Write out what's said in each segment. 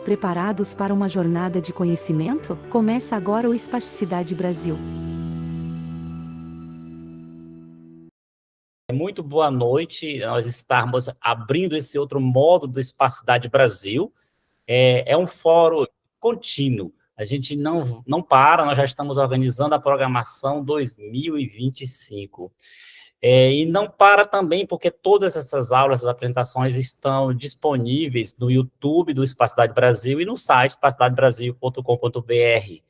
preparados para uma jornada de conhecimento? Começa agora o Espasticidade Brasil. Muito boa noite, nós estamos abrindo esse outro módulo do Espasticidade Brasil. É um fórum contínuo, a gente não para, nós já estamos organizando a programação 2025. E não para também porque todas essas aulas, as apresentações estão disponíveis no YouTube do Espasticidade Brasil e no site espastidadebrasil.com.br.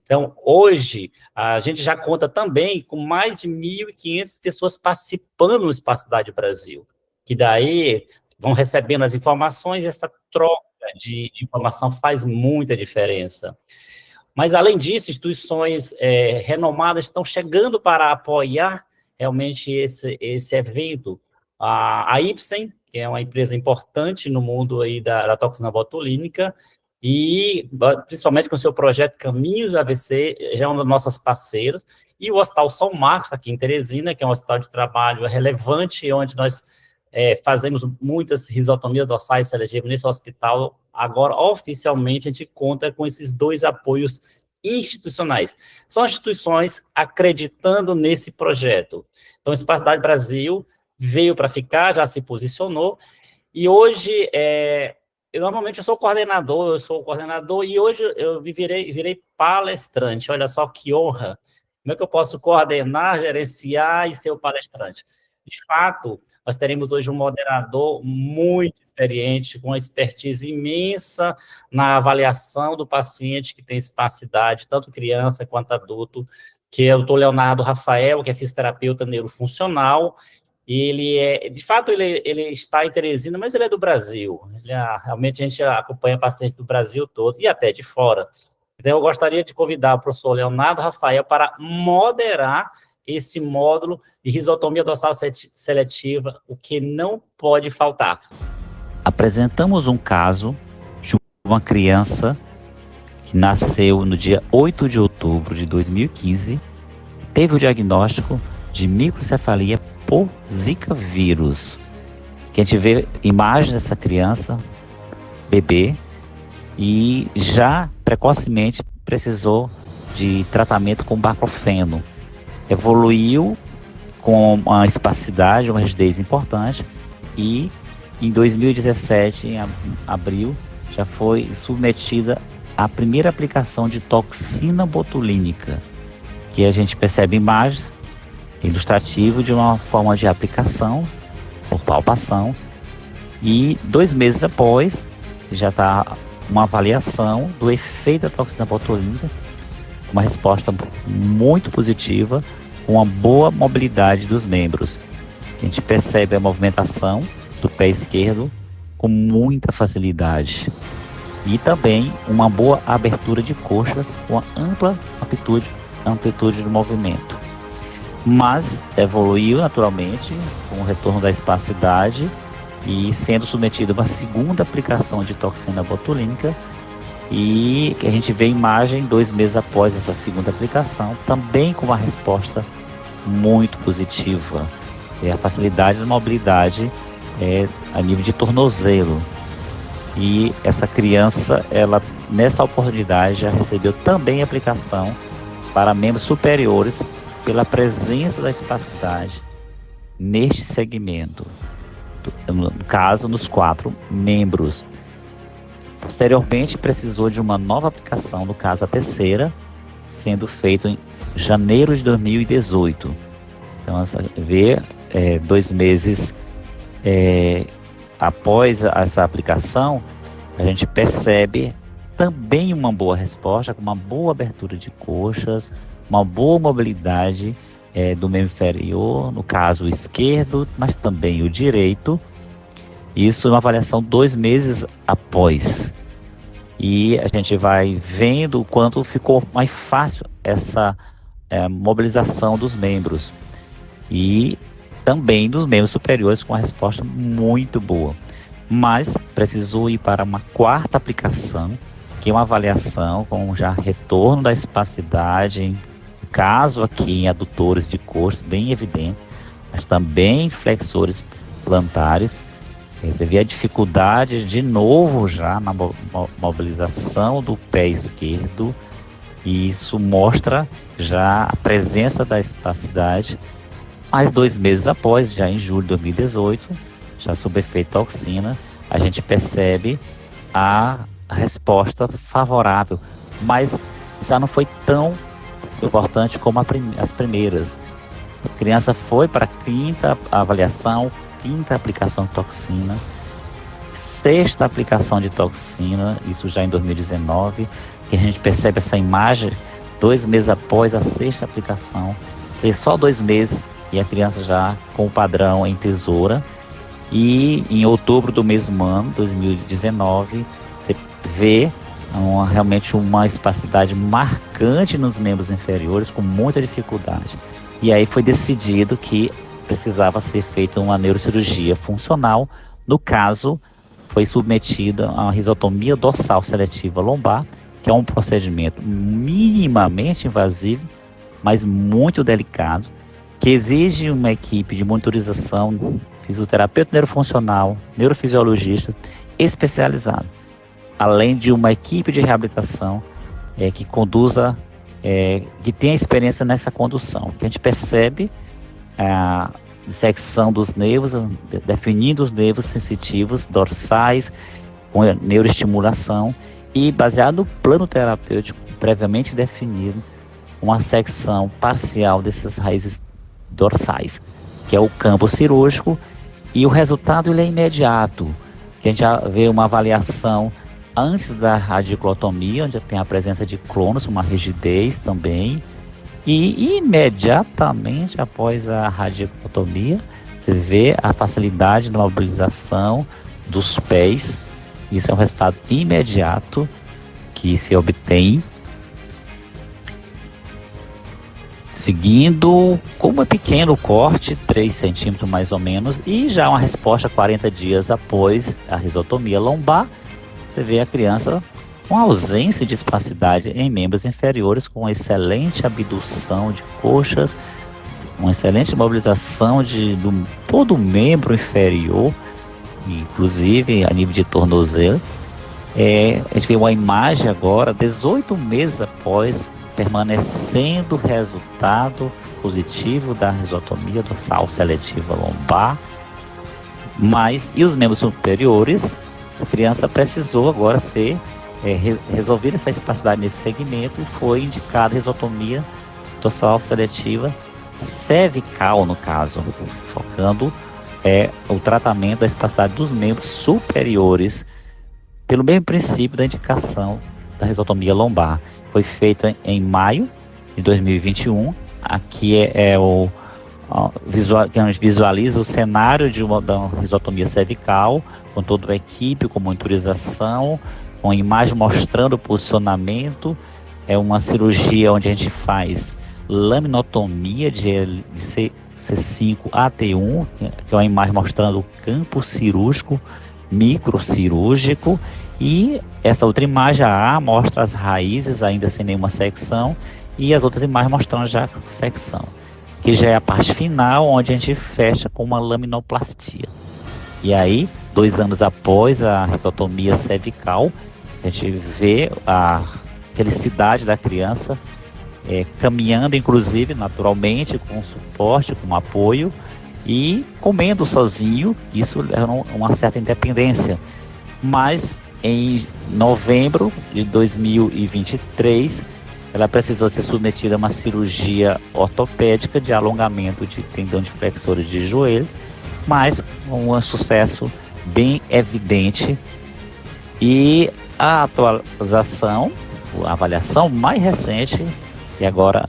Então, hoje, a gente já conta também com mais de 1.500 pessoas participando no Espasticidade Brasil, que daí vão recebendo as informações e essa troca de informação faz muita diferença. Mas, além disso, instituições renomadas estão chegando para apoiar realmente esse evento. A Ipsen, que é uma empresa importante no mundo aí da toxina botulínica, e principalmente com o seu projeto Caminhos do AVC, já é uma das nossas parceiras, e o Hospital São Marcos, aqui em Teresina, que é um hospital de trabalho relevante, onde nós fazemos muitas risotomias dorsais seletivas nesse hospital. Agora, oficialmente, a gente conta com esses dois apoios institucionais. São instituições acreditando nesse projeto. Então, o Espasticidade Brasil veio para ficar, já se posicionou, e hoje, normalmente eu sou coordenador, e hoje eu virei palestrante. Olha só que honra. Como é que eu posso coordenar, gerenciar e ser o palestrante? De fato, nós teremos hoje um moderador muito experiente, com uma expertise imensa na avaliação do paciente que tem espasticidade, tanto criança quanto adulto, que é o Dr. Leonardo Rafael, que é fisioterapeuta neurofuncional. Ele de fato, ele está em Teresina, mas ele é do Brasil. Realmente, a gente acompanha pacientes do Brasil todo e até de fora. Então, eu gostaria de convidar o professor Leonardo Rafael para moderar esse módulo de risotomia dorsal seletiva, o que não pode faltar. Apresentamos um caso de uma criança que nasceu no dia 8 de outubro de 2015, teve o diagnóstico de microcefalia por Zika vírus. Que a gente vê imagens dessa criança, bebê, e já precocemente precisou de tratamento com baclofeno. Evoluiu com uma espasticidade, uma rigidez importante, e em 2017, em abril, já foi submetida à primeira aplicação de toxina botulínica, que a gente percebe imagens ilustrativo de uma forma de aplicação por palpação, e 2 meses após já está uma avaliação do efeito da toxina botulínica, uma resposta muito positiva, com uma boa mobilidade dos membros. A gente percebe a movimentação do pé esquerdo com muita facilidade, e também uma boa abertura de coxas com ampla amplitude do movimento. Mas evoluiu naturalmente com o retorno da espasticidade e sendo submetido a uma segunda aplicação de toxina botulínica, e que a gente vê imagem 2 meses após essa segunda aplicação, também com uma resposta muito positiva. A facilidade da mobilidade a nível de tornozelo. E essa criança, ela nessa oportunidade já recebeu também aplicação para membros superiores pela presença da espasticidade neste segmento, no caso, nos 4 membros. Posteriormente, precisou de uma nova aplicação, no caso a terceira, sendo feito em janeiro de 2018. Então, vê 2 meses após essa aplicação, a gente percebe também uma boa resposta, com uma boa abertura de coxas, uma boa mobilidade do membro inferior, no caso o esquerdo, mas também o direito. Isso é uma avaliação 2 meses após. E a gente vai vendo o quanto ficou mais fácil essa mobilização dos membros. E também dos membros superiores, com uma resposta muito boa. Mas precisou ir para uma 4ª aplicação, que é uma avaliação com já retorno da espasticidade, caso aqui em adutores de coxas bem evidentes, mas também flexores plantares, Você vê a dificuldade de novo já na mobilização do pé esquerdo, e isso mostra já a presença da espasticidade. Mais 2 meses após, já em julho de 2018, já sob efeito toxina, a gente percebe a resposta favorável, mas já não foi tão importante como as primeiras. A criança foi para a 5ª avaliação, 5ª aplicação de toxina, 6ª aplicação de toxina, isso já em 2019, que a gente percebe essa imagem 2 meses após a 6ª aplicação, só 2 meses, e a criança já com o padrão em tesoura. E em outubro do mesmo ano, 2019, você vê realmente uma espasticidade marcante nos membros inferiores, com muita dificuldade. E aí foi decidido que precisava ser feita uma neurocirurgia funcional. No caso, foi submetida a uma risotomia dorsal seletiva lombar, que é um procedimento minimamente invasivo, mas muito delicado, que exige uma equipe de monitorização, fisioterapeuta neurofuncional, neurofisiologista especializado, além de uma equipe de reabilitação que conduza, que tenha experiência nessa condução. Que a gente percebe a dissecção dos nervos, definindo os nervos sensitivos dorsais, com neuroestimulação, e baseado no plano terapêutico previamente definido, uma secção parcial dessas raízes dorsais, que é o campo cirúrgico, e o resultado ele é imediato, que a gente já vê uma avaliação antes da radiculotomia, onde tem a presença de clonos, uma rigidez também, e imediatamente após a radiculotomia, você vê a facilidade na mobilização dos pés. Isso é um resultado imediato que se obtém seguindo com um pequeno corte, 3 centímetros mais ou menos, e já uma resposta 40 dias após a risotomia lombar. Você vê a criança com ausência de espasticidade em membros inferiores, com excelente abdução de coxas, uma excelente mobilização de todo o membro inferior, inclusive a nível de tornozelo. A gente vê uma imagem agora, 18 meses após, permanecendo o resultado positivo da risotomia dorsal seletiva lombar. E os membros superiores, a criança precisou agora ser resolver essa espasticidade nesse segmento, e foi indicada a risotomia dorsal seletiva cervical, no caso, focando o tratamento da espasticidade dos membros superiores, pelo mesmo princípio da indicação da risotomia lombar. Foi feita em maio de 2021. Aqui que a gente visualiza o cenário da risotomia cervical, com toda a equipe, com monitorização, com imagem mostrando o posicionamento. É uma cirurgia onde a gente faz laminotomia de C5-AT1, que é uma imagem mostrando o campo cirúrgico, microcirúrgico, e essa outra imagem, a A, mostra as raízes ainda sem nenhuma secção, e as outras imagens mostrando já a secção, que já é a parte final, onde a gente fecha com uma laminoplastia. E aí, 2 anos após a risotomia cervical, a gente vê a felicidade da criança caminhando, inclusive, naturalmente, com suporte, com apoio, e comendo sozinho. Isso é uma certa independência. Mas em novembro de 2023, ela precisou ser submetida a uma cirurgia ortopédica de alongamento de tendão de flexores de joelho, mas com um sucesso bem evidente. E a atualização, a avaliação mais recente, e agora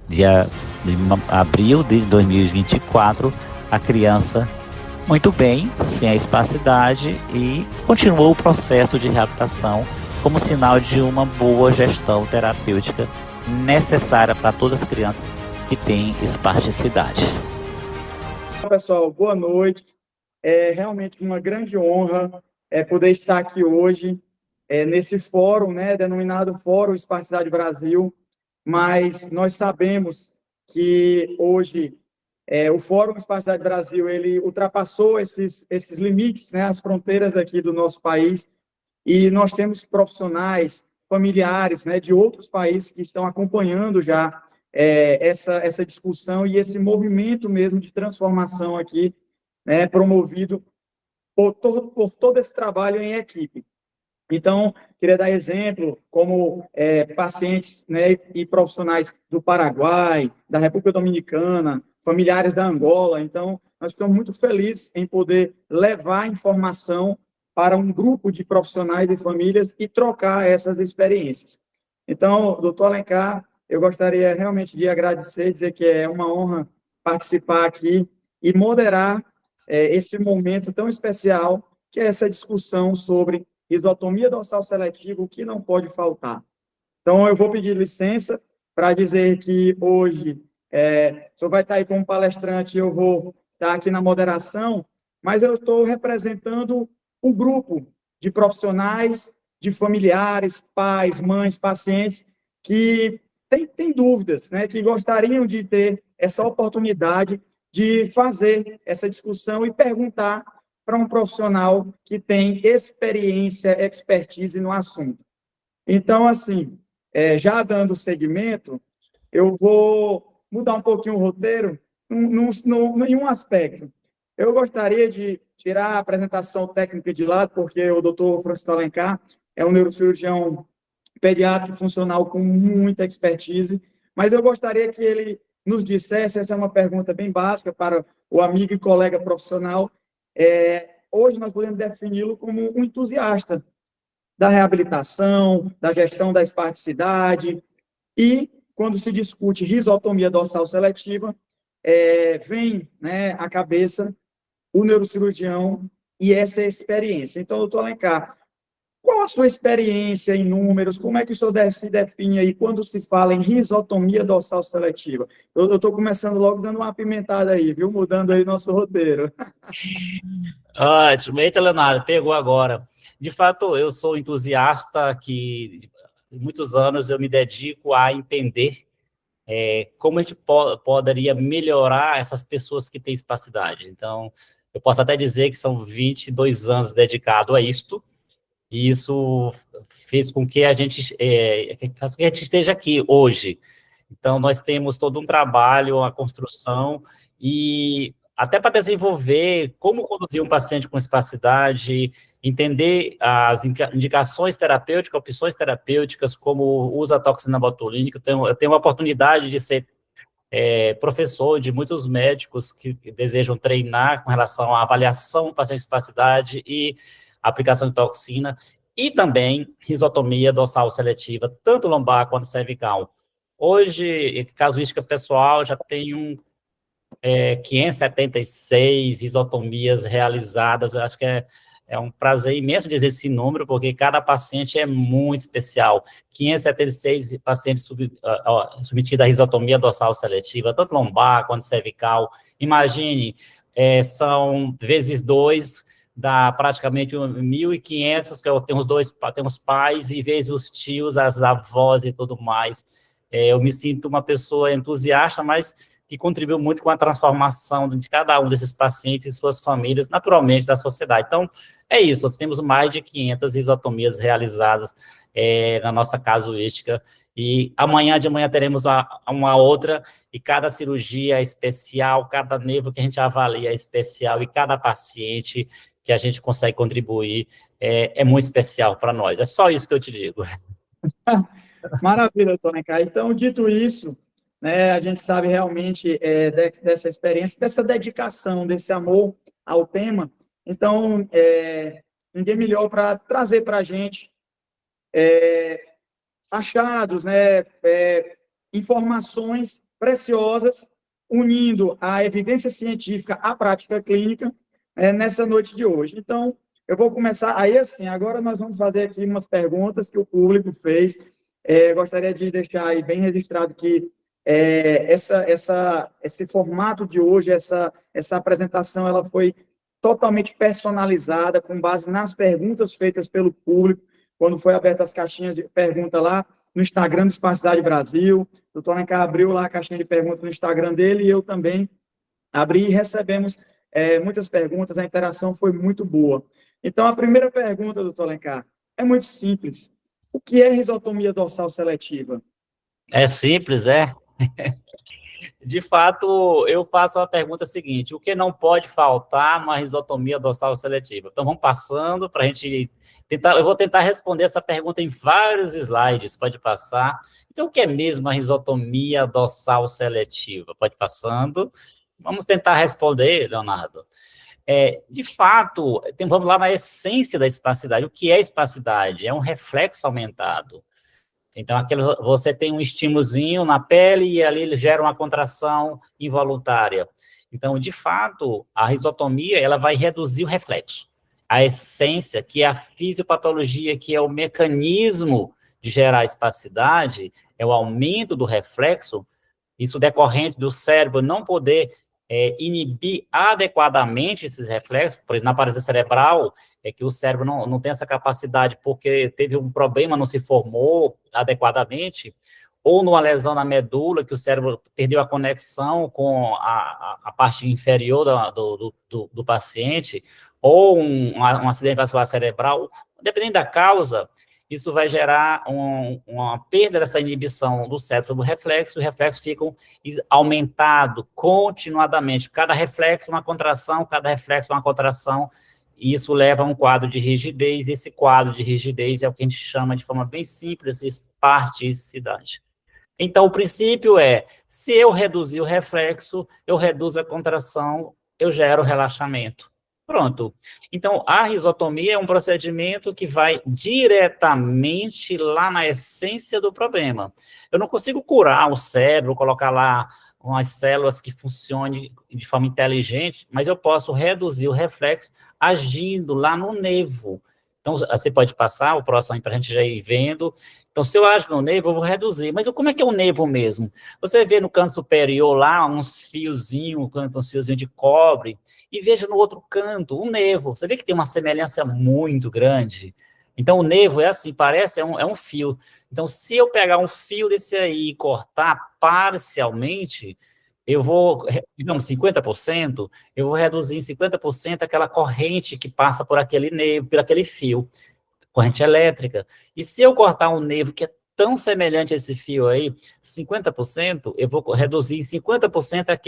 dia de abril de 2024, a criança muito bem, sem a espasticidade, e continuou o processo de reabilitação como sinal de uma boa gestão terapêutica necessária para todas as crianças que têm espasticidade. Olá, pessoal, boa noite. É realmente uma grande honra poder estar aqui hoje nesse fórum, denominado Fórum Espasticidade Brasil, mas nós sabemos que hoje O Fórum Espacidade Brasil, ele ultrapassou esses limites, né, as fronteiras aqui do nosso país, e nós temos profissionais, familiares, né, de outros países que estão acompanhando já essa discussão e esse movimento mesmo de transformação aqui, né, promovido por todo esse trabalho em equipe. Então, queria dar exemplo, como pacientes, né, e profissionais do Paraguai, da República Dominicana, familiares da Angola. Então, nós ficamos muito felizes em poder levar informação para um grupo de profissionais e famílias e trocar essas experiências. Então, doutor Alencar, eu gostaria realmente de agradecer, dizer que é uma honra participar aqui e moderar esse momento tão especial, que é essa discussão sobre risotomia dorsal seletiva, o que não pode faltar. Então, eu vou pedir licença para dizer que hoje o senhor vai estar aí como palestrante, eu vou estar aqui na moderação, mas eu estou representando um grupo de profissionais, de familiares, pais, mães, pacientes, que têm dúvidas, né, que gostariam de ter essa oportunidade de fazer essa discussão e perguntar para um profissional que tem experiência, expertise no assunto. Então, assim, já dando seguimento, eu vou mudar um pouquinho o roteiro em um aspecto. Eu gostaria de tirar a apresentação técnica de lado, porque o doutor Francisco Alencar é um neurocirurgião pediátrico funcional com muita expertise, mas eu gostaria que ele nos dissesse, essa é uma pergunta bem básica para o amigo e colega profissional, hoje nós podemos defini-lo como um entusiasta da reabilitação, da gestão da espasticidade, e quando se discute risotomia dorsal seletiva, vem, né, à cabeça o neurocirurgião e essa experiência. Então, doutor Alencar, qual a sua experiência em números? Como é que o senhor se define aí quando se fala em risotomia dorsal seletiva? Eu estou começando logo dando uma apimentada aí, viu? Mudando aí nosso roteiro. Ótimo. Eita, Leonardo, pegou agora. De fato, eu sou entusiasta que, em muitos anos, eu me dedico a entender como a gente poderia melhorar essas pessoas que têm espasticidade. Então, eu posso até dizer que são 22 anos dedicado a isto, e isso fez com que a gente esteja aqui hoje. Então, nós temos todo um trabalho, a construção, e até para desenvolver como conduzir um paciente com espasticidade, entender as indicações terapêuticas, opções terapêuticas, como o uso da toxina botulínica. Eu tenho a oportunidade de ser professor de muitos médicos que desejam treinar com relação à avaliação do paciente de espasticidade e aplicação de toxina, e também risotomia dorsal seletiva, tanto lombar quanto cervical. Hoje, casuística pessoal, já tenho 576 risotomias realizadas. Eu acho que é um prazer imenso dizer esse número, porque cada paciente é muito especial. 576 pacientes submetidos à risotomia dorsal seletiva, tanto lombar quanto cervical. Imagine, são vezes 2, dá praticamente 1.500, que eu tenho os pais, e vezes os tios, as avós e tudo mais. Eu me sinto uma pessoa entusiasta, mas que contribuiu muito com a transformação de cada um desses pacientes e suas famílias, naturalmente, da sociedade. Então, é isso, nós temos mais de 500 risotomias realizadas na nossa casuística, e amanhã de manhã teremos uma outra, e cada cirurgia é especial, cada nervo que a gente avalia é especial, e cada paciente que a gente consegue contribuir é muito especial para nós. É só isso que eu te digo. Maravilha, doutor Alencar. Então, dito isso, né, a gente sabe realmente dessa experiência, dessa dedicação, desse amor ao tema. Então, ninguém melhor para trazer para a gente achados, né, informações preciosas, unindo a evidência científica à prática clínica nessa noite de hoje. Então, eu vou começar, aí assim, agora nós vamos fazer aqui umas perguntas que o público fez. Gostaria de deixar aí bem registrado que esse formato de hoje, essa apresentação, ela foi totalmente personalizada, com base nas perguntas feitas pelo público, quando foi aberta as caixinhas de pergunta lá no Instagram do Espasticidade Brasil. O doutor Alencar abriu lá a caixinha de perguntas no Instagram dele, e eu também abrir e recebemos muitas perguntas, a interação foi muito boa. Então, a primeira pergunta, doutor Alencar, é muito simples. O que é risotomia dorsal seletiva? É simples, é? De fato, eu faço a pergunta seguinte: o que não pode faltar numa risotomia dorsal seletiva? Então, vamos passando para a gente tentar. Eu vou tentar responder essa pergunta em vários slides, pode passar. Então, o que é mesmo a risotomia dorsal seletiva? Pode passando. Vamos tentar responder, Leonardo. De fato, vamos lá na essência da espacidade. O que é espacidade? É um reflexo aumentado. Então, você tem um estímulozinho na pele e ali ele gera uma contração involuntária. Então, de fato, a risotomia, ela vai reduzir o reflexo. A essência, que é a fisiopatologia, que é o mecanismo de gerar espacidade, é o aumento do reflexo, isso decorrente do cérebro não poder inibir adequadamente esses reflexos, por exemplo, na paralisia cerebral, é que o cérebro não tem essa capacidade porque teve um problema, não se formou adequadamente, ou numa lesão na medula, que o cérebro perdeu a conexão com a parte inferior do paciente, ou um acidente vascular cerebral, dependendo da causa, isso vai gerar uma perda dessa inibição do cérebro sobre o reflexo fica aumentado continuadamente, cada reflexo uma contração, e isso leva a um quadro de rigidez, esse quadro de rigidez é o que a gente chama de forma bem simples, de espasticidade. Então, o princípio é, se eu reduzir o reflexo, eu reduzo a contração, eu gero relaxamento. Pronto. Então, a risotomia é um procedimento que vai diretamente lá na essência do problema. Eu não consigo curar o cérebro, colocar lá umas células que funcionem de forma inteligente, mas eu posso reduzir o reflexo agindo lá no nervo. Então, você pode passar o próximo para a gente já ir vendo. Então, se eu agir no nervo, eu vou reduzir. Mas como é que é o nervo mesmo? Você vê no canto superior lá uns fiozinhos de cobre, e veja no outro canto um nervo. Você vê que tem uma semelhança muito grande. Então, o nervo é assim, parece, é um fio. Então, se eu pegar um fio desse aí e cortar parcialmente, eu vou, digamos, 50%, eu vou reduzir em 50% aquela corrente que passa por aquele nervo, por aquele fio, corrente elétrica. E se eu cortar um nervo que é tão semelhante a esse fio aí, 50%, eu vou reduzir em 50%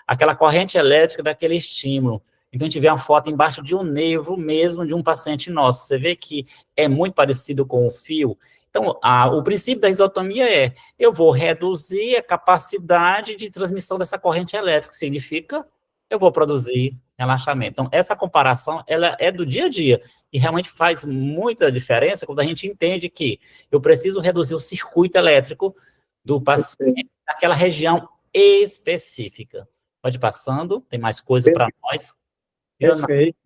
aquela corrente elétrica daquele estímulo. Então, a gente vê uma foto embaixo de um nervo mesmo de um paciente nosso. Você vê que é muito parecido com o fio. Então, o princípio da risotomia é, eu vou reduzir a capacidade de transmissão dessa corrente elétrica, que significa, eu vou produzir relaxamento. Então, essa comparação, ela é do dia a dia, e realmente faz muita diferença quando a gente entende que eu preciso reduzir o circuito elétrico do paciente naquela região específica. Pode ir passando, tem mais coisa para nós. Perfeito.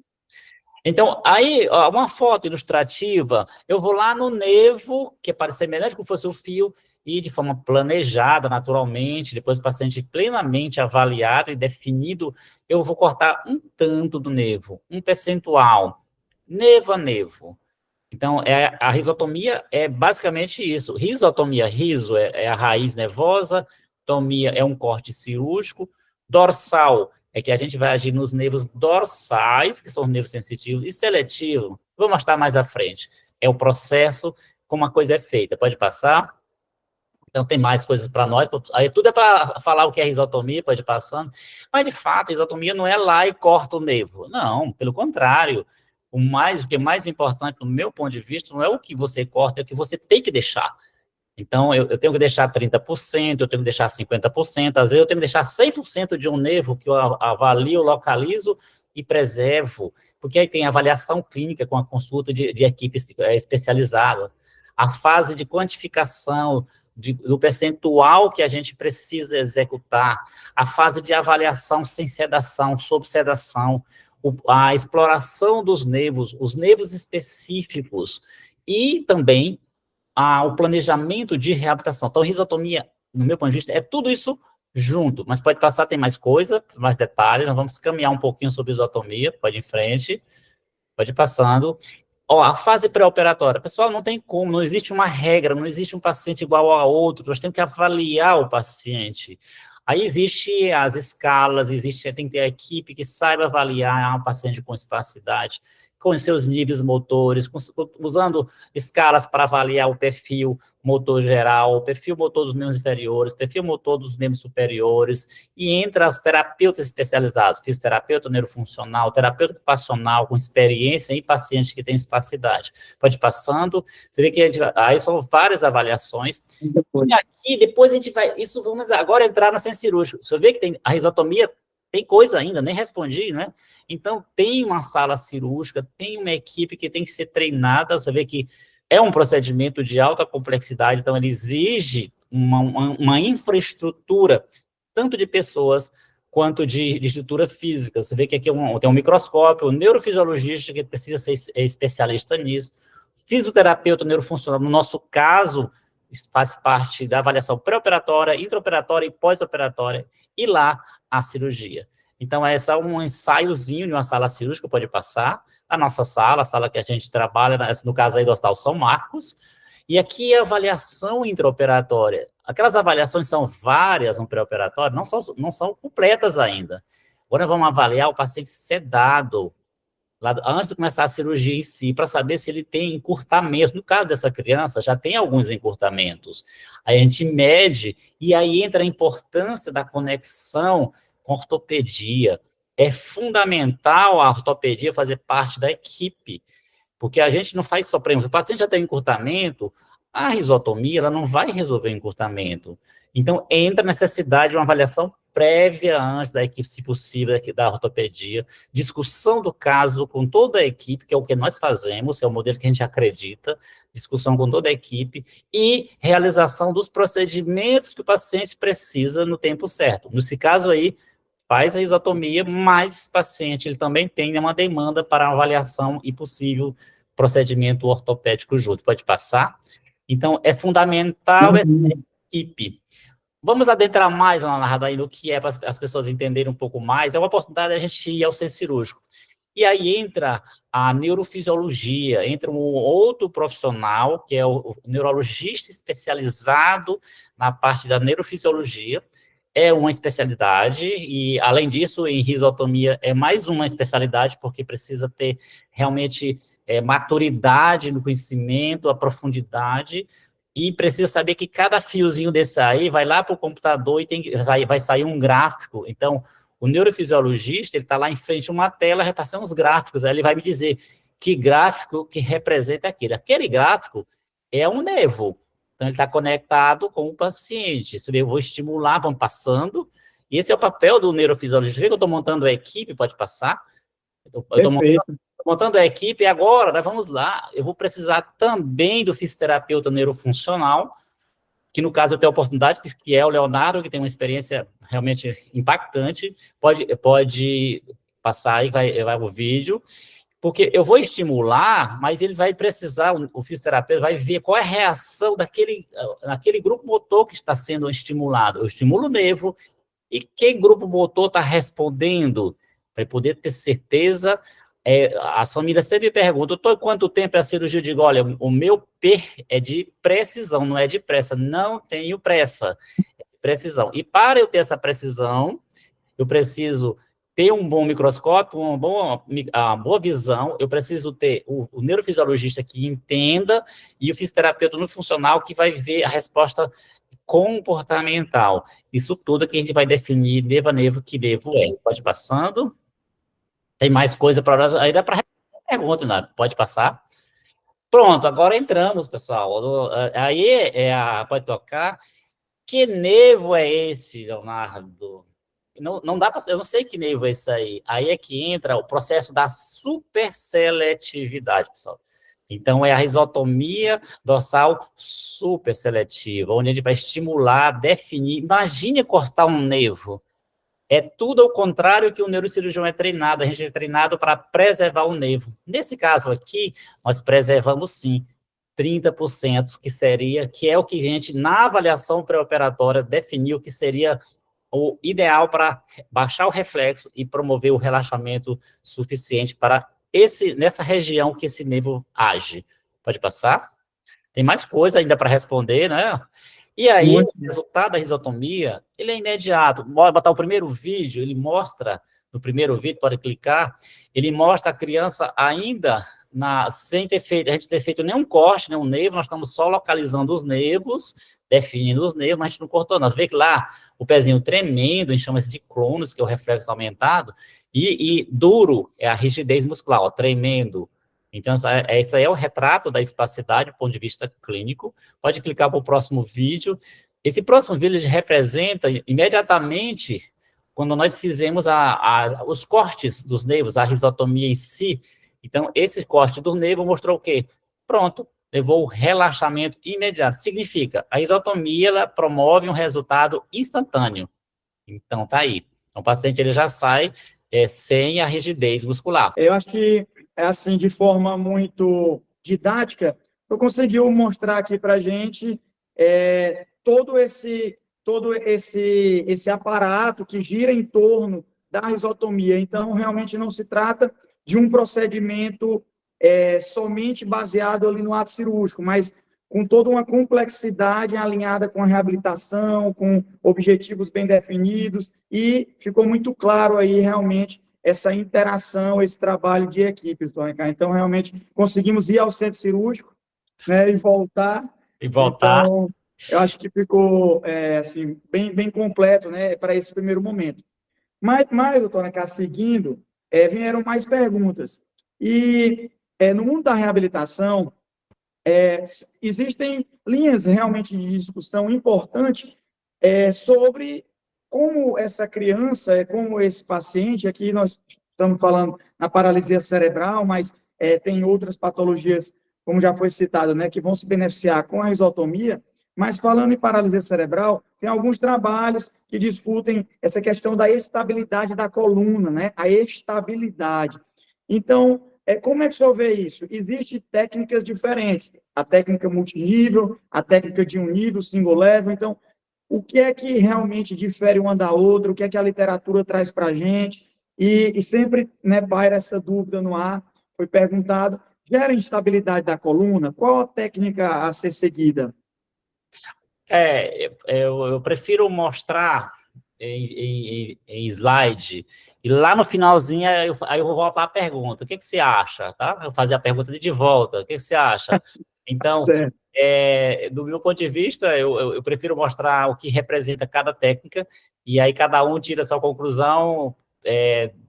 Então, aí, ó, uma foto ilustrativa, eu vou lá no nervo, que parece semelhante como fosse o fio, e de forma planejada, naturalmente, depois o paciente plenamente avaliado e definido, eu vou cortar um tanto do nervo, um percentual, nervo a nervo. Então, a risotomia é basicamente isso. Risotomia, riso é a raiz nervosa, tomia é um corte cirúrgico, dorsal é que a gente vai agir nos nervos dorsais, que são os nervos sensitivos, e seletivo, vou mostrar mais à frente, é o processo como a coisa é feita. Pode passar? Então, tem mais coisas para nós, aí tudo é para falar o que é risotomia, pode ir passando, mas, de fato, a risotomia não é lá e corta o nervo, não, pelo contrário, o que é mais importante, do meu ponto de vista, não é o que você corta, é o que você tem que deixar. Então, eu tenho que deixar 30%, eu tenho que deixar 50%, às vezes eu tenho que deixar 100% de um nervo que eu avalio, localizo e preservo, porque aí tem avaliação clínica com a consulta de equipe especializada, as fases de quantificação do percentual que a gente precisa executar, a fase de avaliação sem sedação, sob sedação, a exploração dos nervos, os nervos específicos, e também o planejamento de reabilitação. Então, risotomia, no meu ponto de vista, é tudo isso junto, mas pode passar, tem mais coisa, mais detalhes, nós vamos caminhar um pouquinho sobre risotomia, pode ir em frente, pode ir passando. Ó, a fase pré-operatória, pessoal, não tem como, não existe uma regra, não existe um paciente igual a outro, nós temos que avaliar o paciente. Aí existe as escalas, tem que ter a equipe que saiba avaliar um paciente com espasticidade, com seus níveis motores, usando escalas para avaliar o perfil motor geral, o perfil motor dos membros inferiores, o perfil motor dos membros superiores, e entre as terapeutas especializados, fisioterapeuta neurofuncional, terapeuta ocupacional, com experiência em pacientes que têm espasticidade. Pode ir passando, você vê que aí são várias avaliações, e aqui, depois a gente vai, vamos agora entrar no centro cirúrgico, você vê que tem a risotomia, tem coisa ainda, nem respondi, né? Então, tem uma sala cirúrgica, tem uma equipe que tem que ser treinada, você vê que é um procedimento de alta complexidade, então ele exige uma infraestrutura, tanto de pessoas quanto de estrutura física. Você vê que aqui tem um microscópio, um neurofisiologista que precisa ser especialista nisso, fisioterapeuta neurofuncional, no nosso caso, faz parte da avaliação pré-operatória, intraoperatória e pós-operatória, e lá a cirurgia. Então, é só um ensaiozinho de uma sala cirúrgica, pode passar, a nossa sala, a sala que a gente trabalha, no caso aí do Hospital São Marcos, e aqui é a avaliação intraoperatória. Aquelas avaliações são várias no pré-operatório, não são completas ainda. Agora vamos avaliar o paciente sedado, antes de começar a cirurgia em si, para saber se ele tem encurtamento. No caso dessa criança, já tem alguns encurtamentos. Aí a gente mede, e aí entra a importância da conexão com ortopedia. É fundamental a ortopedia fazer parte da equipe, porque a gente não faz só prêmio. O paciente já tem encurtamento, a risotomia, ela não vai resolver o encurtamento. Então, entra a necessidade de uma avaliação prévia antes da equipe, se possível, da ortopedia, discussão do caso com toda a equipe, que é o que nós fazemos, que é o modelo que a gente acredita, discussão com toda a equipe, e realização dos procedimentos que o paciente precisa no tempo certo. Nesse caso aí, faz a risotomia, mas esse paciente ele também tem uma demanda para avaliação e possível procedimento ortopédico junto. Pode passar? Então, é fundamental essa equipe. Vamos adentrar mais, Leonardo, aí no que é para as pessoas entenderem um pouco mais. É uma oportunidade de a gente ir ao centro cirúrgico. E aí entra a neurofisiologia, entra um outro profissional, que é o neurologista especializado na parte da neurofisiologia. É uma especialidade, e além disso, em risotomia é mais uma especialidade, porque precisa ter realmente maturidade no conhecimento, a profundidade, e precisa saber que cada fiozinho desse aí vai lá para o computador e vai sair um gráfico. Então, o neurofisiologista, ele está lá em frente a uma tela, repassando os gráficos, aí ele vai me dizer que gráfico que representa aquele. Aquele gráfico é um nervo. Então, ele está conectado com o paciente. Isso eu vou estimular, vamos passando. E esse é o papel do neurofisiologista. Vê que eu estou montando a equipe, pode passar? Eu estou montando a equipe, e agora, né, vamos lá, eu vou precisar também do fisioterapeuta neurofuncional, que no caso eu tenho a oportunidade, que é o Leonardo, que tem uma experiência realmente impactante. Pode passar aí, vai o vídeo. Porque eu vou estimular, mas ele vai precisar, o fisioterapeuta vai ver qual é a reação daquele grupo motor que está sendo estimulado. Eu estimulo o nervo, e que grupo motor está respondendo, para poder ter certeza. As famílias sempre me perguntam, quanto tempo é a cirurgia? Eu digo, olha, o meu P é de precisão, não é de pressa, não tenho pressa, é de precisão. E para eu ter essa precisão, eu preciso ter um bom microscópio, uma boa visão, eu preciso ter o neurofisiologista que entenda e o fisioterapeuta no funcional que vai ver a resposta comportamental. Isso tudo que a gente vai definir, nevo, que nevo é. Pode ir passando. Tem mais coisa para nós, aí dá para pergunta, né? Pode passar. Pronto, agora entramos, pessoal. Aí pode tocar. Que nevo é esse, Leonardo? Não dá para, eu não sei que nervo é esse aí. Aí é que entra o processo da superseletividade, pessoal. Então, é a risotomia dorsal superseletiva, onde a gente vai estimular, definir. Imagine cortar um nervo. É tudo ao contrário que o neurocirurgião é treinado. A gente é treinado para preservar o nervo. Nesse caso aqui, nós preservamos sim 30%, que é o que a gente, na avaliação pré-operatória, definiu que seria o ideal para baixar o reflexo e promover o relaxamento suficiente para nessa região que esse nervo age. Pode passar? Tem mais coisa ainda para responder, né? E aí, Muito. o resultado da risotomia, ele é imediato. Bora botar o primeiro vídeo, ele mostra, no primeiro vídeo, pode clicar, ele mostra a criança ainda sem ter feito, a gente ter feito nenhum corte, nenhum nervo, nós estamos só localizando os nervos, definindo os nervos, mas a gente não cortou, nós vê que lá o pezinho tremendo, a gente chama isso de clonus, que é o reflexo aumentado, e duro é a rigidez muscular, ó, tremendo. Então, esse aí é o retrato da espasticidade do ponto de vista clínico. Pode clicar para o próximo vídeo. Esse próximo vídeo representa imediatamente quando nós fizemos os cortes dos nervos, a risotomia em si. Então, esse corte do nervo mostrou o quê? Pronto, levou o relaxamento imediato. Significa, a risotomia ela promove um resultado instantâneo. Então, tá aí. Então, o paciente ele já sai sem a rigidez muscular. Eu acho que, assim, de forma muito didática, eu conseguiu mostrar aqui para a gente todo esse aparato que gira em torno da risotomia. Então, realmente não se trata de um procedimento somente baseado ali no ato cirúrgico, mas com toda uma complexidade alinhada com a reabilitação, com objetivos bem definidos, e ficou muito claro aí, realmente, essa interação, esse trabalho de equipe, Tony. Então, realmente, conseguimos ir ao centro cirúrgico, né, e voltar. Então, eu acho que ficou, assim, bem completo, né, para esse primeiro momento. Mas doutor Necar, seguindo, vieram mais perguntas. E no mundo da reabilitação, existem linhas realmente de discussão importante sobre como essa criança, como esse paciente, aqui nós estamos falando na paralisia cerebral, mas tem outras patologias, como já foi citado, né, que vão se beneficiar com a risotomia. Mas falando em paralisia cerebral, tem alguns trabalhos que discutem essa questão da estabilidade da coluna, né? A estabilidade. Então, como é que o senhor vê isso? Existem técnicas diferentes, a técnica multinível, a técnica de um nível, single level. Então, o que é que realmente difere uma da outra? O que é que a literatura traz para a gente? E sempre, né, paira essa dúvida no ar. Foi perguntado, gera instabilidade da coluna? Qual a técnica a ser seguida? Eu prefiro mostrar em slide, e lá no finalzinho, aí eu vou voltar à pergunta, o que você acha, tá? Eu fazer a pergunta de volta, o que você acha? Então, do meu ponto de vista, eu prefiro mostrar o que representa cada técnica, e aí cada um tira a sua conclusão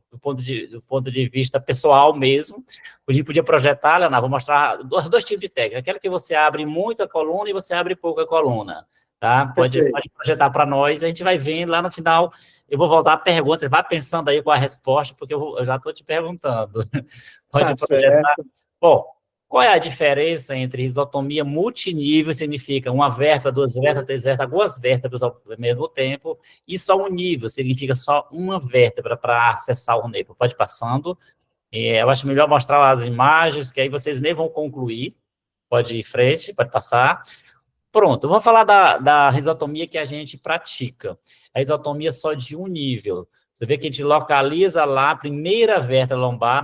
do ponto de vista pessoal mesmo. A gente podia projetar, Leonardo, vou mostrar dois tipos de técnica, aquela que você abre muito a coluna e você abre pouco a coluna, tá? Pode projetar para nós, a gente vai vendo lá no final, eu vou voltar à pergunta, vai pensando aí com a resposta, porque eu já estou te perguntando. Pode projetar. Bom, qual é a diferença entre risotomia multinível, significa uma vértebra, duas vértebras, três vértebras, algumas vértebras ao mesmo tempo, e só um nível, significa só uma vértebra para acessar o nervo. Pode ir passando. Eu acho melhor mostrar as imagens, que aí vocês nem vão concluir. Pode ir em frente, pode passar. Pronto, vamos falar da risotomia que a gente pratica. A risotomia só de um nível. Você vê que a gente localiza lá a primeira vértebra lombar,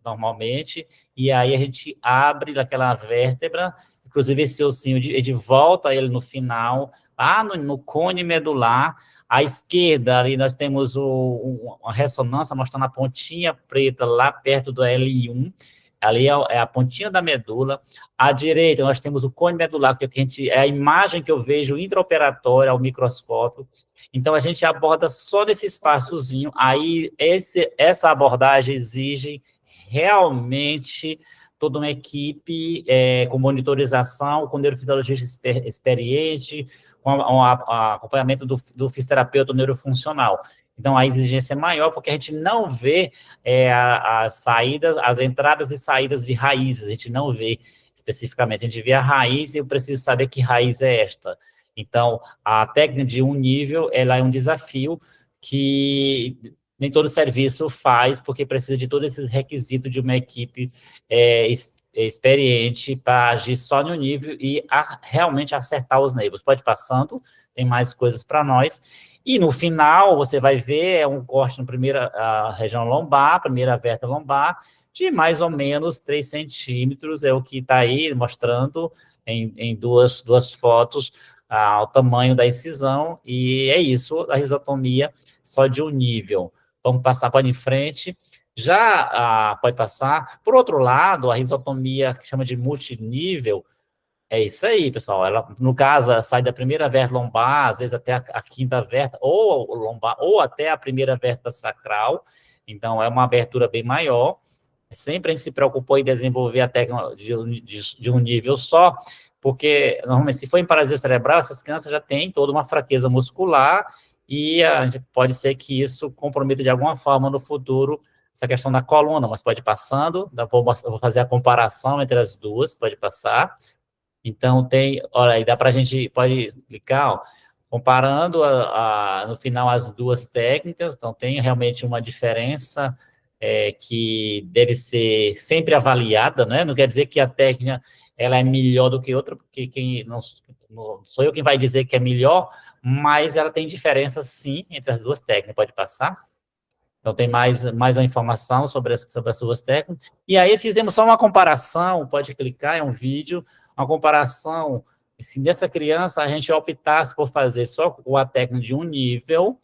normalmente, e aí a gente abre aquela vértebra, inclusive esse ossinho, de volta ele no final, lá no cone medular. À esquerda, ali nós temos uma ressonância mostrando a pontinha preta lá perto do L1, ali é a pontinha da medula. À direita, nós temos o cone medular, que é a imagem que eu vejo intraoperatória ao microscópio. Então, a gente aborda só nesse espaçozinho. Aí, essa abordagem exige realmente toda uma equipe com monitorização, com neurofisiologista experiente, com acompanhamento do fisioterapeuta neurofuncional. Então, a exigência é maior, porque a gente não vê as saídas, as entradas e saídas de raízes, a gente não vê especificamente, a gente vê a raiz e eu preciso saber que raiz é esta. Então, a técnica de um nível, ela é um desafio que nem todo serviço faz, porque precisa de todos esses requisitos de uma equipe experiente para agir só no nível e realmente acertar os nervos. Pode ir passando, tem mais coisas para nós. E no final, você vai ver, um corte na primeira região lombar, primeira vértebra lombar, de mais ou menos 3 centímetros, é o que está aí mostrando em duas fotos, ao tamanho da incisão, e é isso, a risotomia só de um nível. Vamos passar, pode ir em frente. Já, pode passar. Por outro lado, a risotomia, que chama de multinível, é isso aí, pessoal. Ela, no caso, ela sai da primeira vértebra lombar, às vezes até a quinta vértebra, ou lombar, ou até a primeira vértebra sacral. Então, é uma abertura bem maior. Sempre a gente se preocupou em desenvolver a técnica de um nível só, porque, normalmente, se for em paralisia cerebral, essas crianças já têm toda uma fraqueza muscular e pode ser que isso comprometa de alguma forma no futuro essa questão da coluna, mas pode ir passando, vou fazer a comparação entre as duas, pode passar. Então, olha aí, dá para a gente, pode clicar, ó, comparando no final as duas técnicas, então tem realmente uma diferença que deve ser sempre avaliada, né? Não quer dizer que a técnica ela é melhor do que outra, porque não sou eu quem vai dizer que é melhor, mas ela tem diferença sim entre as duas técnicas, pode passar? Então, tem mais uma informação sobre as suas técnicas. E aí, fizemos só uma comparação, pode clicar, é um vídeo, uma comparação, se nessa criança a gente optasse por fazer só com a técnica de um nível,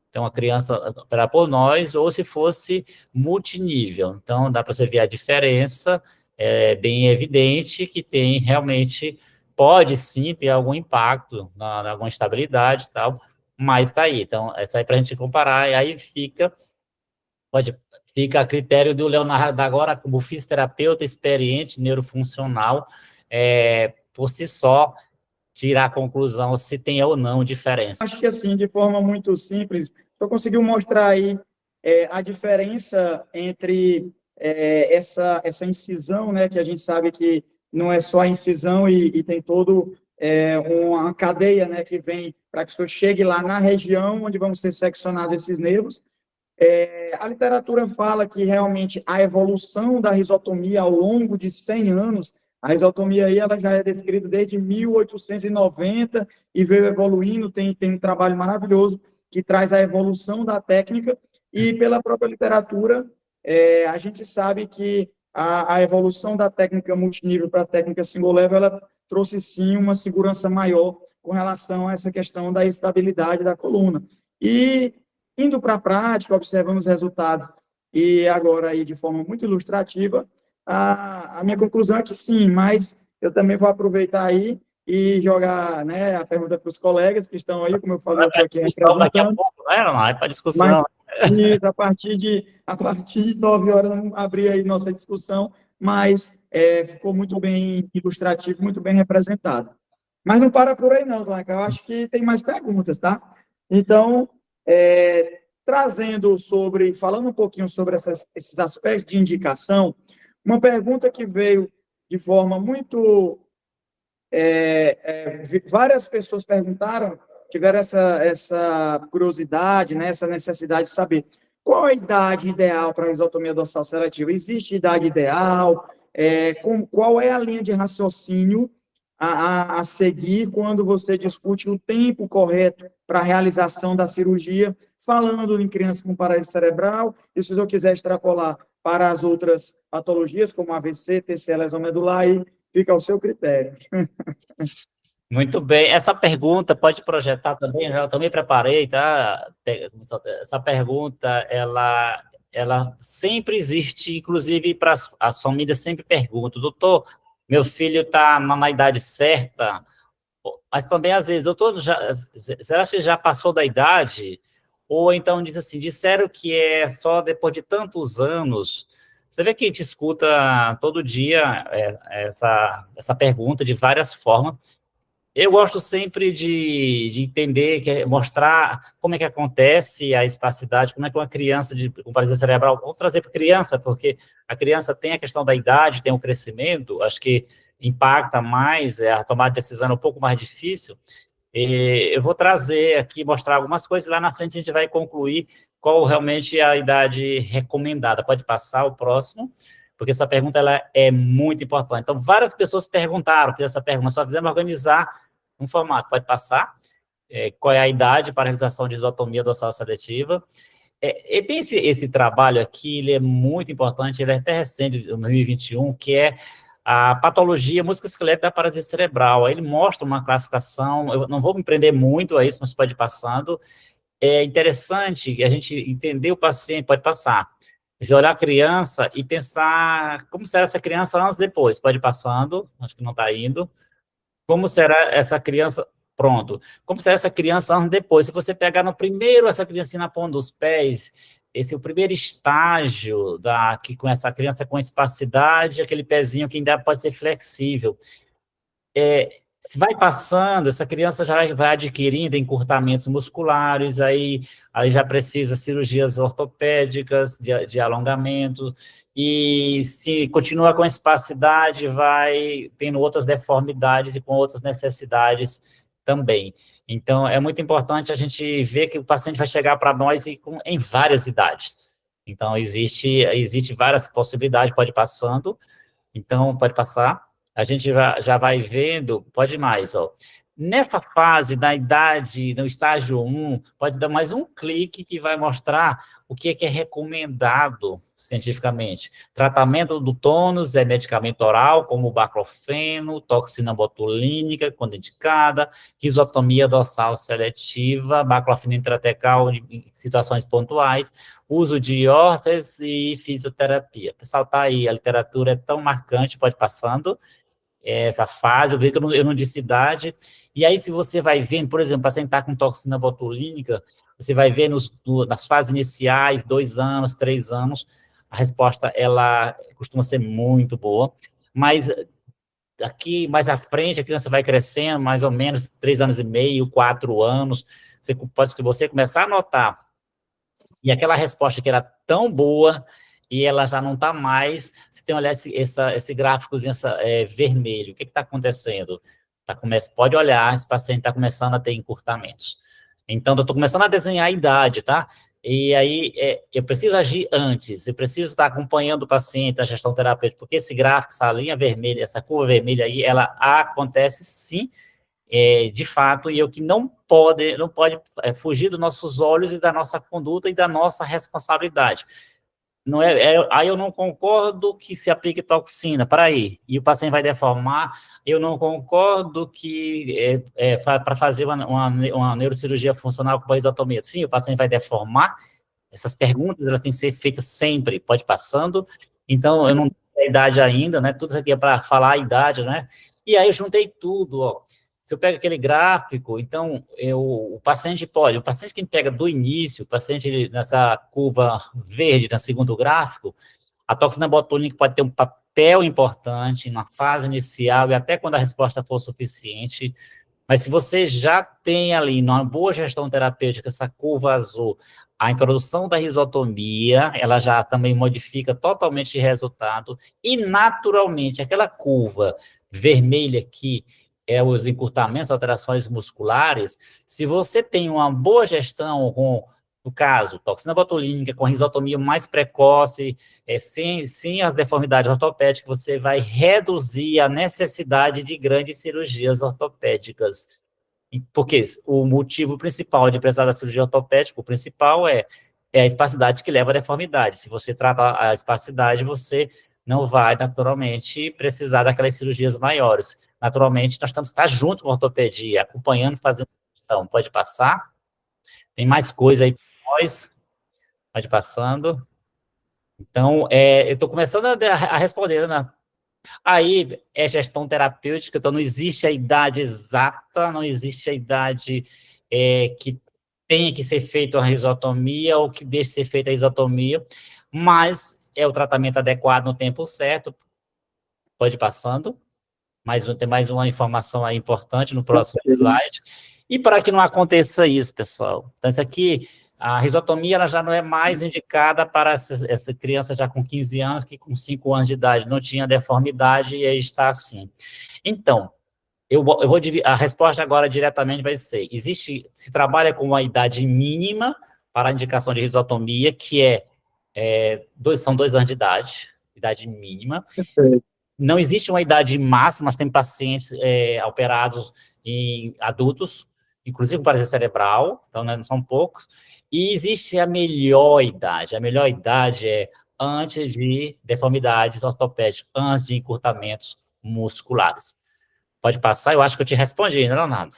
então a criança para por nós, ou se fosse multinível. Então, dá para você ver a diferença, é bem evidente que tem realmente, pode sim ter algum impacto na alguma estabilidade e tal, mas está aí. Então, essa aí para a gente comparar, e aí fica a critério do Leonardo agora, como fisioterapeuta experiente, neurofuncional, por si só, tirar a conclusão se tem ou não diferença. Acho que, assim, de forma muito simples, só conseguiu mostrar aí a diferença entre essa incisão, né, que a gente sabe que não é só a incisão e tem todo uma cadeia, né, que vem para que o senhor chegue lá na região onde vão ser seccionados esses nervos. A literatura fala que realmente a evolução da risotomia ao longo de 100 anos, a risotomia aí ela já é descrita desde 1890 e veio evoluindo, tem um trabalho maravilhoso que traz a evolução da técnica, e pela própria literatura a gente sabe que a evolução da técnica multinível para a técnica single level, ela trouxe sim uma segurança maior com relação a essa questão da estabilidade da coluna. E indo para a prática, observando os resultados, e agora aí de forma muito ilustrativa, a minha conclusão é que sim, mas eu também vou aproveitar aí e jogar, né, a pergunta para os colegas que estão aí, como eu falei, eu estou aqui representando. Daqui a pouco, né, não é para discussão. Mas, a partir de 9 horas, vamos abrir aí nossa discussão, mas ficou muito bem ilustrativo, muito bem representado. Mas não para por aí não, Tônica, eu acho que tem mais perguntas, tá? Então, falando um pouquinho sobre esses aspectos de indicação, uma pergunta que veio de forma muito... várias pessoas perguntaram, tiveram essa curiosidade, né, essa necessidade de saber qual a idade ideal para a risotomia dorsal seletiva. Existe idade ideal? Qual é a linha de raciocínio a seguir quando você discute o tempo correto para a realização da cirurgia, falando em crianças com paralisia cerebral, e se eu quiser extrapolar para as outras patologias, como AVC, TCE, lesão medular, aí fica ao seu critério. Muito bem. Essa pergunta pode projetar também, eu também preparei, tá? Essa pergunta, ela sempre existe, inclusive para as famílias sempre perguntam, doutor, meu filho está na idade certa, mas também às vezes, doutor, será que já passou da idade? Ou então diz assim, disseram que é só depois de tantos anos. Você vê que a gente escuta todo dia essa pergunta de várias formas. Eu gosto sempre de entender, mostrar como é que acontece a espacidade, como é que uma criança com paralisia cerebral, vamos trazer para a criança, porque a criança tem a questão da idade, tem o crescimento, acho que impacta mais, a tomada de decisão é um pouco mais difícil. Eu vou trazer aqui, mostrar algumas coisas, lá na frente a gente vai concluir qual realmente é a idade recomendada. Pode passar o próximo, porque essa pergunta ela é muito importante. Então, várias pessoas perguntaram, fizeram essa pergunta, só fizemos organizar um formato. Pode passar? Qual é a idade para a realização de isotomia dorsal seletiva? E tem esse trabalho aqui, ele é muito importante, ele é até recente, de 2021, que é a patologia musculoesquelética da paralisia cerebral. Aí ele mostra uma classificação, eu não vou me prender muito a isso, mas pode ir passando. É interessante a gente entender o paciente, pode passar. Você olhar a criança e pensar como será essa criança anos depois. Pode ir passando, acho que não está indo. Como será essa criança? Pronto. Como será essa criança anos depois? Se você pegar no primeiro, essa criancinha na ponta dos pés, esse é o primeiro estágio que com essa criança com espasticidade, aquele pezinho que ainda pode ser flexível. Se vai passando, essa criança já vai adquirindo encurtamentos musculares, aí já precisa cirurgias ortopédicas, de alongamento, e se continua com espasticidade, vai tendo outras deformidades e com outras necessidades também. Então, é muito importante a gente ver que o paciente vai chegar para nós em várias idades. Então, existe várias possibilidades, pode ir passando. Então, pode passar. A gente já vai vendo, pode mais, ó. Nessa fase da idade, no estágio 1, pode dar mais um clique que vai mostrar o que é recomendado cientificamente. Tratamento do tônus é medicamento oral, como baclofeno, toxina botulínica, quando indicada, rizotomia dorsal seletiva, baclofeno intratecal em situações pontuais, uso de órteses e fisioterapia. Pessoal, está aí, a literatura é tão marcante, pode passando, essa fase, eu vejo que eu não disse idade, e aí se você vai vendo, por exemplo, para sentar com toxina botulínica, você vai ver nas fases iniciais, 2 anos, 3 anos, a resposta, ela costuma ser muito boa, mas aqui, mais à frente, a criança vai crescendo, mais ou menos 3 anos e meio, 4 anos, você começar a notar, e aquela resposta que era tão boa, e ela já não está mais, você tem que olhar esse gráficozinho vermelho, o que está acontecendo? Pode olhar, esse paciente está começando a ter encurtamentos. Então, eu estou começando a desenhar a idade, tá? E aí, eu preciso agir antes, eu preciso estar acompanhando o paciente, a gestão terapêutica, porque esse gráfico, essa linha vermelha, essa curva vermelha aí, ela acontece sim, de fato, e o que não pode fugir dos nossos olhos e da nossa conduta e da nossa responsabilidade. Não aí eu não concordo que se aplique toxina, para aí, e o paciente vai deformar, eu não concordo que para fazer uma neurocirurgia funcional com isotomia, sim, o paciente vai deformar, essas perguntas, elas têm que ser feitas sempre, pode ir passando, então eu não tenho a idade ainda, né, tudo isso aqui é para falar a idade, né, e aí eu juntei tudo, ó. Se eu pego aquele gráfico, então, o paciente que pega do início, o paciente nessa curva verde, no segundo gráfico, a toxina botulínica pode ter um papel importante na fase inicial e até quando a resposta for suficiente, mas se você já tem ali, numa boa gestão terapêutica, essa curva azul, a introdução da rizotomia, ela já também modifica totalmente o resultado, e naturalmente, aquela curva vermelha aqui, os encurtamentos, alterações musculares, se você tem uma boa gestão com, no caso, toxina botulínica, com rizotomia mais precoce, sem as deformidades ortopédicas, você vai reduzir a necessidade de grandes cirurgias ortopédicas. Porque o motivo principal de precisar da cirurgia ortopédica, o principal é a espasticidade que leva à deformidade. Se você trata a espasticidade, você não vai, naturalmente, precisar daquelas cirurgias maiores. Naturalmente, nós estamos junto com a ortopedia, acompanhando, fazendo gestão. Pode passar. Tem mais coisa aí para nós. Pode passando. Então, eu estou começando a responder, né? Aí, é gestão terapêutica, então não existe a idade exata, não existe a idade que tenha que ser feita a rizotomia ou que deixe de ser feita a rizotomia, mas é o tratamento adequado no tempo certo. Pode ir passando. Tem mais uma informação aí importante no próximo slide. E para que não aconteça isso, pessoal, então isso aqui, a rizotomia ela já não é mais indicada para essa criança já com 15 anos, que com 5 anos de idade não tinha deformidade e aí está assim. Então, a resposta agora diretamente vai ser, se trabalha com uma idade mínima para a indicação de rizotomia, que são 2 anos de idade mínima. Não existe uma idade máxima, mas tem pacientes operados em adultos, inclusive com paralisia cerebral, então, né, não são poucos, e existe a melhor idade é antes de deformidades ortopédicas, antes de encurtamentos musculares. Pode passar, eu acho que eu te respondi, né, Leonardo?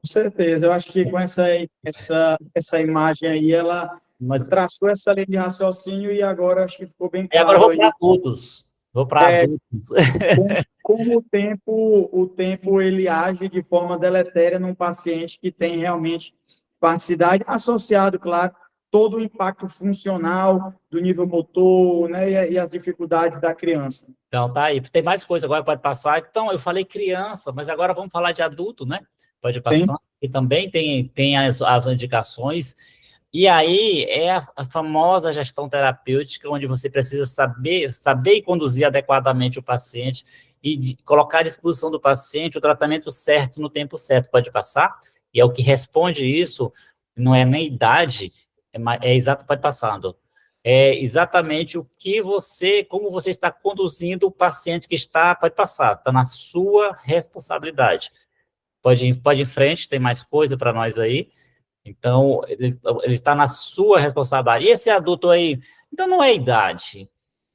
Com certeza, eu acho que com essa imagem aí, ela Mas, traçou essa linha de raciocínio e agora acho que ficou bem e agora eu claro vou aí para adultos. Vou para adultos. como o tempo ele age de forma deletéria num paciente que tem realmente espasticidade, associado, claro, todo o impacto funcional do nível motor, né, e as dificuldades da criança. Então, tá aí. Tem mais coisa agora, pode passar. Então, eu falei criança, mas agora vamos falar de adulto, né? Pode Sim. passar. E também tem as indicações. E aí é a famosa gestão terapêutica, onde você precisa saber e conduzir adequadamente o paciente e colocar à disposição do paciente o tratamento certo no tempo certo. Pode passar? E é o que responde isso, não é nem idade, é exato, pode passando. É exatamente como você está conduzindo o paciente que pode passar, está na sua responsabilidade. Pode ir em frente, tem mais coisa para nós aí. Então, ele está na sua responsabilidade. E esse adulto aí, então não é idade,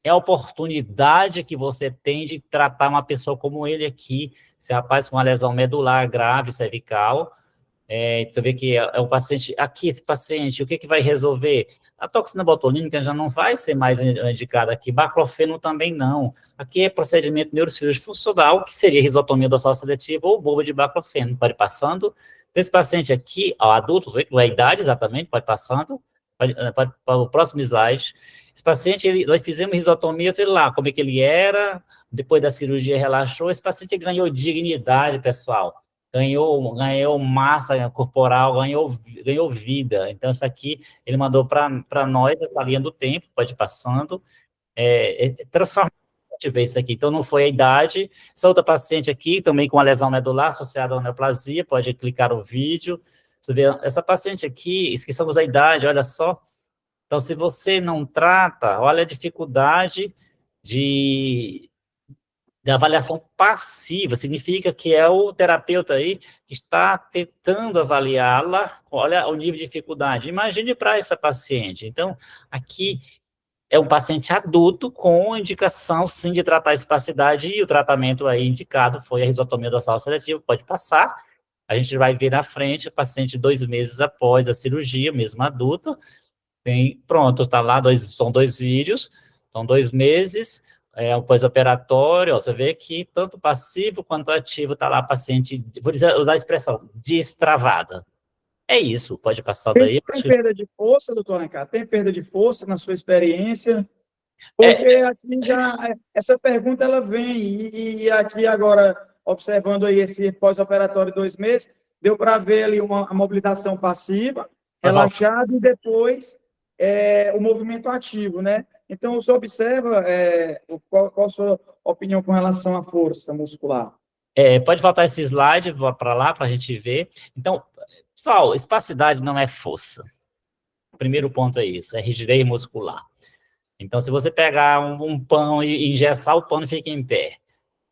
é a oportunidade que você tem de tratar uma pessoa como ele aqui, esse rapaz com uma lesão medular grave, cervical. Você vê que é um paciente, aqui esse paciente, o que vai resolver? A toxina botulínica já não vai ser mais indicada aqui, baclofeno também não. Aqui é procedimento neurocirúrgico funcional, que seria risotomia dorsal seletiva ou bomba de baclofeno. Pode ir passando. Esse paciente aqui, ó, adulto, não é a idade exatamente, pode ir passando. Pode para o próximo slide. Esse paciente, nós fizemos risotomia, vê lá como é que ele era, depois da cirurgia relaxou. Esse paciente ganhou dignidade, pessoal. Ganhou massa corporal, ganhou vida. Então, isso aqui ele mandou para nós, essa linha do tempo, pode ir passando, transformar ver isso aqui. Então, não foi a idade. Essa outra paciente aqui, também com uma lesão medular associada à neoplasia, pode clicar no vídeo. Você vê, essa paciente aqui, esquecemos a idade, olha só. Então, se você não trata, olha a dificuldade de avaliação passiva, significa que é o terapeuta aí que está tentando avaliá-la, olha o nível de dificuldade. Imagine para essa paciente. Então, aqui é um paciente adulto com indicação, sim, de tratar a espasticidade, e o tratamento aí indicado foi a risotomia dorsal seletiva, pode passar. A gente vai ver na frente, o paciente 2 meses após a cirurgia, mesmo adulto, pronto, está lá, são 2 vídeos, são 2 meses, o pós-operatório, você vê que tanto passivo quanto ativo está lá, paciente, vou usar a expressão, destravada. É isso, pode passar daí. Tem perda de força, doutor Alencar? Tem perda de força na sua experiência? Porque aqui essa pergunta ela vem, e aqui agora, observando aí esse pós-operatório 2 meses, deu para ver ali uma mobilização passiva, relaxada, e depois o movimento ativo, né? Então, você observa qual a sua opinião com relação à força muscular? Pode voltar esse slide para lá, para a gente ver. Então, pessoal, espasticidade não é força. O primeiro ponto é isso, é rigidez muscular. Então, se você pegar um pão e engessar o pano, fica em pé.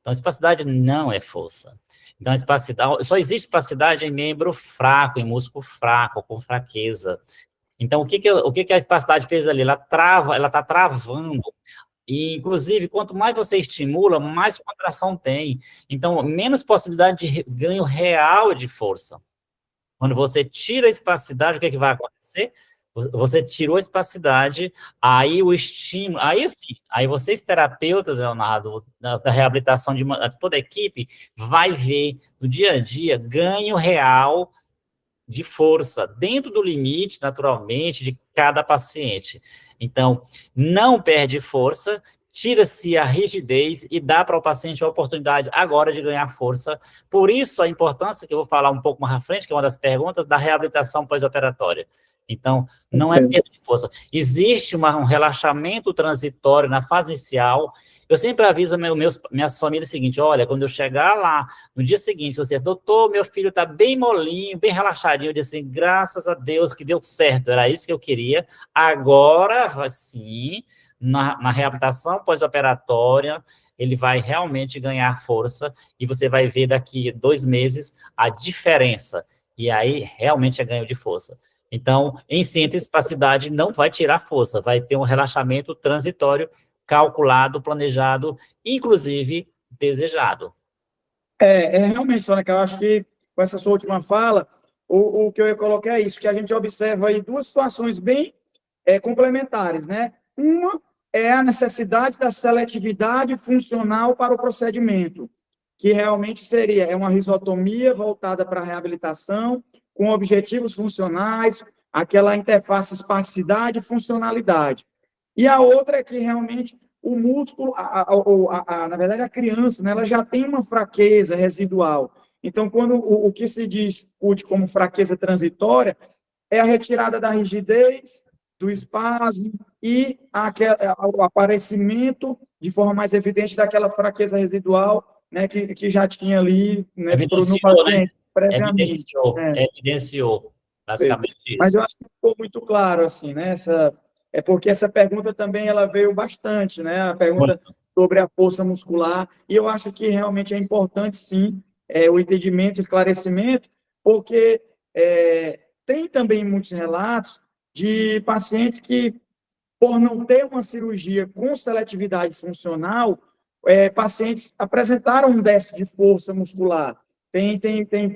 Então, espasticidade não é força. Então, só existe espasticidade em membro fraco, em músculo fraco, com fraqueza. Então, o que a espasticidade fez ali? Ela está travando. E, inclusive, quanto mais você estimula, mais contração tem. Então, menos possibilidade de ganho real de força. Quando você tira a espasticidade, o que vai acontecer? Você tirou a espasticidade, aí o estímulo, aí vocês terapeutas, Leonardo, da reabilitação de toda a equipe, vai ver no dia a dia ganho real de força, dentro do limite, naturalmente, de cada paciente. Então, não perde força, tira-se a rigidez e dá para o paciente a oportunidade agora de ganhar força. Por isso, a importância, que eu vou falar um pouco mais à frente, que é uma das perguntas, da reabilitação pós-operatória. Então, não é perda de força. Existe um relaxamento transitório na fase inicial. Eu sempre aviso minhas famílias o seguinte: olha, quando eu chegar lá, no dia seguinte, você diz, doutor, meu filho está bem molinho, bem relaxadinho. Eu disse assim, graças a Deus que deu certo, era isso que eu queria. Agora, sim, na reabilitação pós-operatória, ele vai realmente ganhar força e você vai ver daqui 2 meses a diferença. E aí, realmente é ganho de força. Então, em síntese, espasticidade não vai tirar força, vai ter um relaxamento transitório, calculado, planejado, inclusive desejado. Realmente, Sônia, eu acho que com essa sua última fala, o que eu ia colocar é isso, que a gente observa aí duas situações bem complementares, né? Uma é a necessidade da seletividade funcional para o procedimento, que realmente seria uma risotomia voltada para a reabilitação, com objetivos funcionais, aquela interface espasticidade e funcionalidade. E a outra é que realmente o músculo, na verdade, a criança, né, ela já tem uma fraqueza residual. Então, quando o que se discute como fraqueza transitória é a retirada da rigidez, do espasmo e o aparecimento de forma mais evidente daquela fraqueza residual, né, que já tinha ali, né, no paciente, previamente. Evidenciou, basicamente Mas isso. eu acho que ficou muito claro, assim, né, é porque essa pergunta também ela veio bastante, né, a pergunta sobre a força muscular, e eu acho que realmente é importante, sim, o entendimento, o esclarecimento, porque tem também muitos relatos de pacientes que, por não ter uma cirurgia com seletividade funcional, pacientes apresentaram um déficit de força muscular. Tem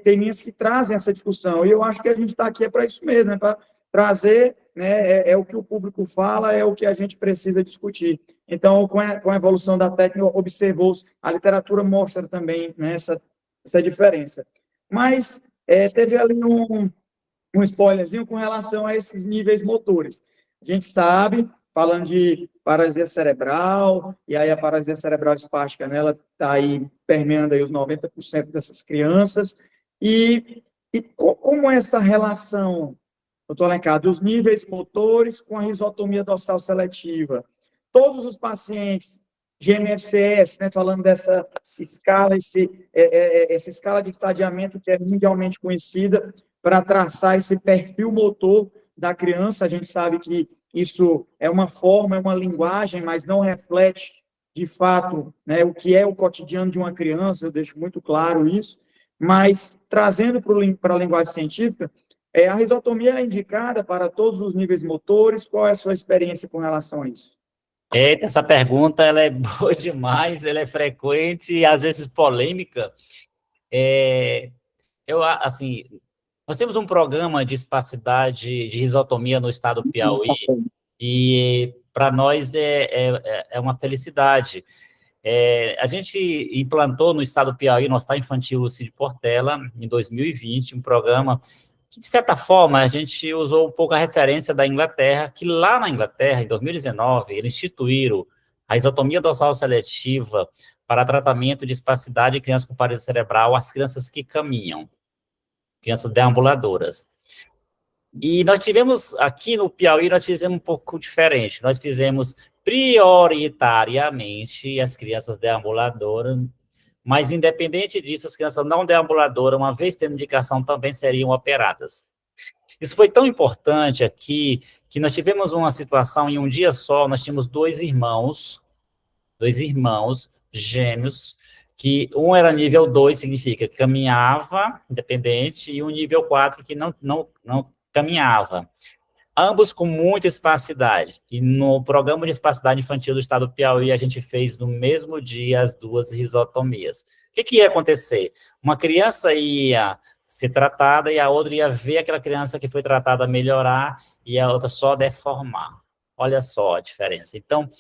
linhas que trazem essa discussão, e eu acho que a gente está aqui para isso mesmo, para trazer, né, o que o público fala, é o que a gente precisa discutir. Então, com a evolução da técnica, observou-se, a literatura mostra também, né, essa diferença. Mas teve ali um spoilerzinho com relação a esses níveis motores. A gente sabe, falando de paralisia cerebral, e aí a paralisia cerebral espástica, né, ela está aí permeando aí os 90% dessas crianças, e como essa relação, doutor Alencar, dos níveis motores com a risotomia dorsal seletiva? Todos os pacientes GMFCS, né, falando dessa escala, essa escala de estadiamento que é mundialmente conhecida, para traçar esse perfil motor da criança. A gente sabe que isso é uma forma, é uma linguagem, mas não reflete, de fato, né, o que é o cotidiano de uma criança, eu deixo muito claro isso, mas trazendo para a linguagem científica, a risotomia é indicada para todos os níveis motores. Qual é a sua experiência com relação a isso? Essa pergunta ela é boa demais, ela é frequente e às vezes polêmica. Assim, nós temos um programa de espasticidade, de risotomia no estado do Piauí, e para nós é uma felicidade. A gente implantou no estado do Piauí, no Hospital Infantil Cid Portela, em 2020, um programa que, de certa forma, a gente usou um pouco a referência da Inglaterra, que lá na Inglaterra, em 2019, eles instituíram a risotomia dorsal seletiva para tratamento de espasticidade de crianças com paralisia cerebral, as crianças que caminham, crianças deambuladoras. E nós tivemos, aqui no Piauí, nós fizemos um pouco diferente. Nós fizemos prioritariamente as crianças deambuladoras, mas, independente disso, as crianças não deambuladoras, uma vez tendo indicação, também seriam operadas. Isso foi tão importante aqui, que nós tivemos uma situação, em um dia só, nós tínhamos dois irmãos gêmeos, que um era nível 2, significa que caminhava, independente, e um nível 4, que não caminhava. Ambos com muita espasticidade. E no programa de espasticidade infantil do estado do Piauí, a gente fez no mesmo dia as duas risotomias. O que ia acontecer? Uma criança ia ser tratada e a outra ia ver aquela criança que foi tratada melhorar e a outra só deformar. Olha só a diferença. Então,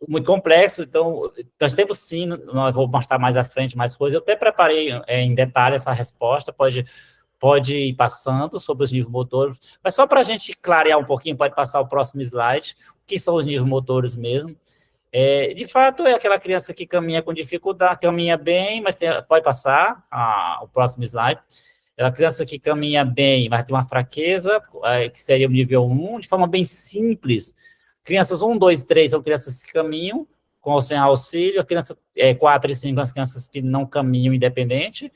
muito complexo. Então, nós temos sim, nós vou mostrar mais à frente mais coisas. Eu até preparei em detalhe essa resposta, pode ir passando sobre os níveis motores, mas só para a gente clarear um pouquinho, pode passar o próximo slide, o que são os níveis motores mesmo. De fato, é aquela criança que caminha com dificuldade, caminha bem, mas pode passar o próximo slide. É a criança que caminha bem, mas tem uma fraqueza, que seria o nível 1, de forma bem simples. Crianças 1, 2, 3 são crianças que caminham, com ou sem auxílio. A criança 4 e 5 são as crianças que não caminham independente.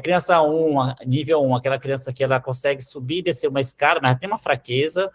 Criança 1, nível 1, aquela criança que ela consegue subir e descer uma escada, mas tem uma fraqueza.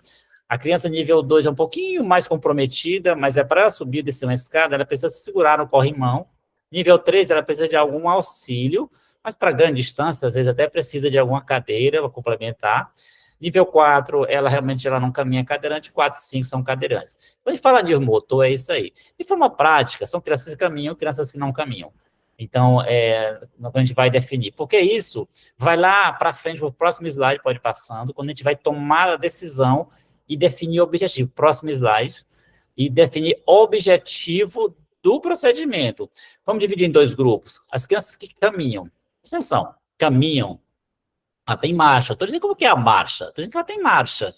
A criança nível 2 é um pouquinho mais comprometida, mas para subir e descer uma escada, ela precisa se segurar no corrimão. Nível 3, ela precisa de algum auxílio, mas para grande distância, às vezes até precisa de alguma cadeira para complementar. Nível 4, ela não caminha cadeirante, 4 e 5 são cadeirantes. Quando a gente fala de motor, é isso aí. De forma prática, são crianças que caminham, crianças que não caminham. Então, a gente vai definir. Porque isso vai lá para frente, o próximo slide pode ir passando, quando a gente vai tomar a decisão e definir o objetivo. Próximo slide. E definir o objetivo do procedimento. Vamos dividir em 2 grupos. As crianças que caminham. Atenção, caminham. Ela tem marcha. Estou dizendo como que é a marcha. Estou dizendo que ela tem marcha.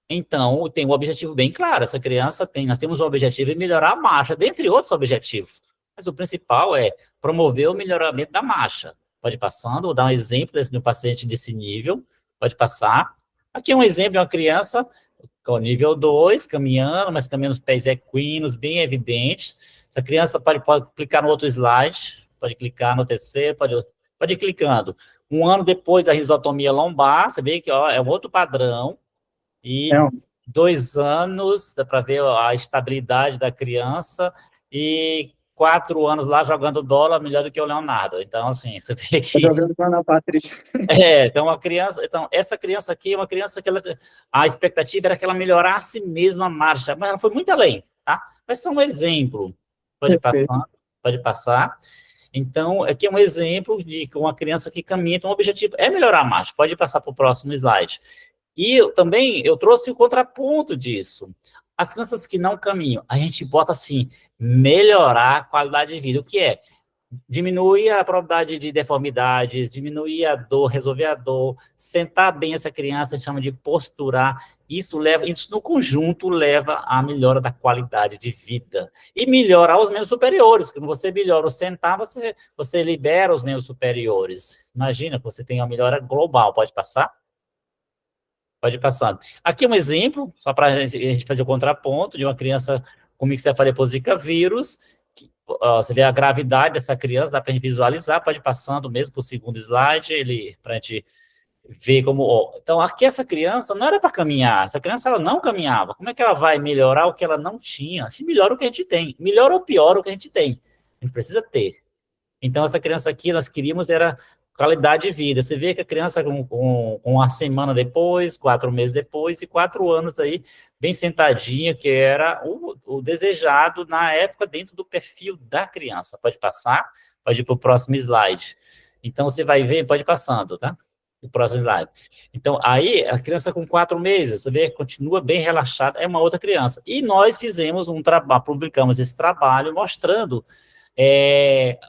Então, tem um objetivo bem claro. Essa criança nós temos o objetivo de melhorar a marcha, dentre outros objetivos. Mas o principal é promover o melhoramento da marcha. Pode ir passando, vou dar um exemplo de um paciente desse nível. Pode passar. Aqui é um exemplo de uma criança com nível 2, caminhando, mas caminhando os pés equinos, bem evidentes. Essa criança pode clicar no outro slide, pode clicar no terceiro, pode ir clicando. 1 ano depois da risotomia lombar, você vê que é um outro padrão, e 2 anos, dá para ver a estabilidade da criança, e 4 anos lá jogando dólar melhor do que o Leonardo. Então, assim, você vê que... jogando com a Ana Patrícia. Então, essa criança aqui é uma criança que a expectativa era que ela melhorasse mesmo a marcha, mas ela foi muito além, tá? Mas só um exemplo. Pode passar. Então, aqui é um exemplo de uma criança que caminha, então o objetivo é melhorar a marcha. Pode passar para o próximo slide. E eu trouxe o contraponto disso. As crianças que não caminham, a gente bota assim, melhorar a qualidade de vida. O que é? Diminuir a probabilidade de deformidades, diminuir a dor, resolver a dor, sentar bem essa criança, a gente chama de posturar. Isso no conjunto leva à melhora da qualidade de vida. E melhorar os membros superiores. Quando você melhora o sentar, você libera os membros superiores. Imagina que você tem uma melhora global. Pode passar? Pode ir passando. Aqui é um exemplo, só para a gente fazer o contraponto, de uma criança com mixcefalia Zika vírus. Você vê a gravidade dessa criança, dá para a gente visualizar, pode ir passando mesmo para o segundo slide, para a gente ver como... Então, aqui essa criança não era para caminhar, essa criança ela não caminhava. Como é que ela vai melhorar o que ela não tinha? Se melhora o que a gente tem. Melhora ou piora o que a gente tem. A gente precisa ter. Então, essa criança aqui, nós queríamos era qualidade de vida. Você vê que a criança com uma semana depois, 4 meses depois, e 4 anos aí, bem sentadinha, que era o desejado na época dentro do perfil da criança. Pode passar, pode ir para o próximo slide. Então, você vai ver, pode ir passando, tá? O próximo slide. Então, aí, a criança com 4 meses, você vê, continua bem relaxada, é uma outra criança. E nós fizemos publicamos esse trabalho mostrando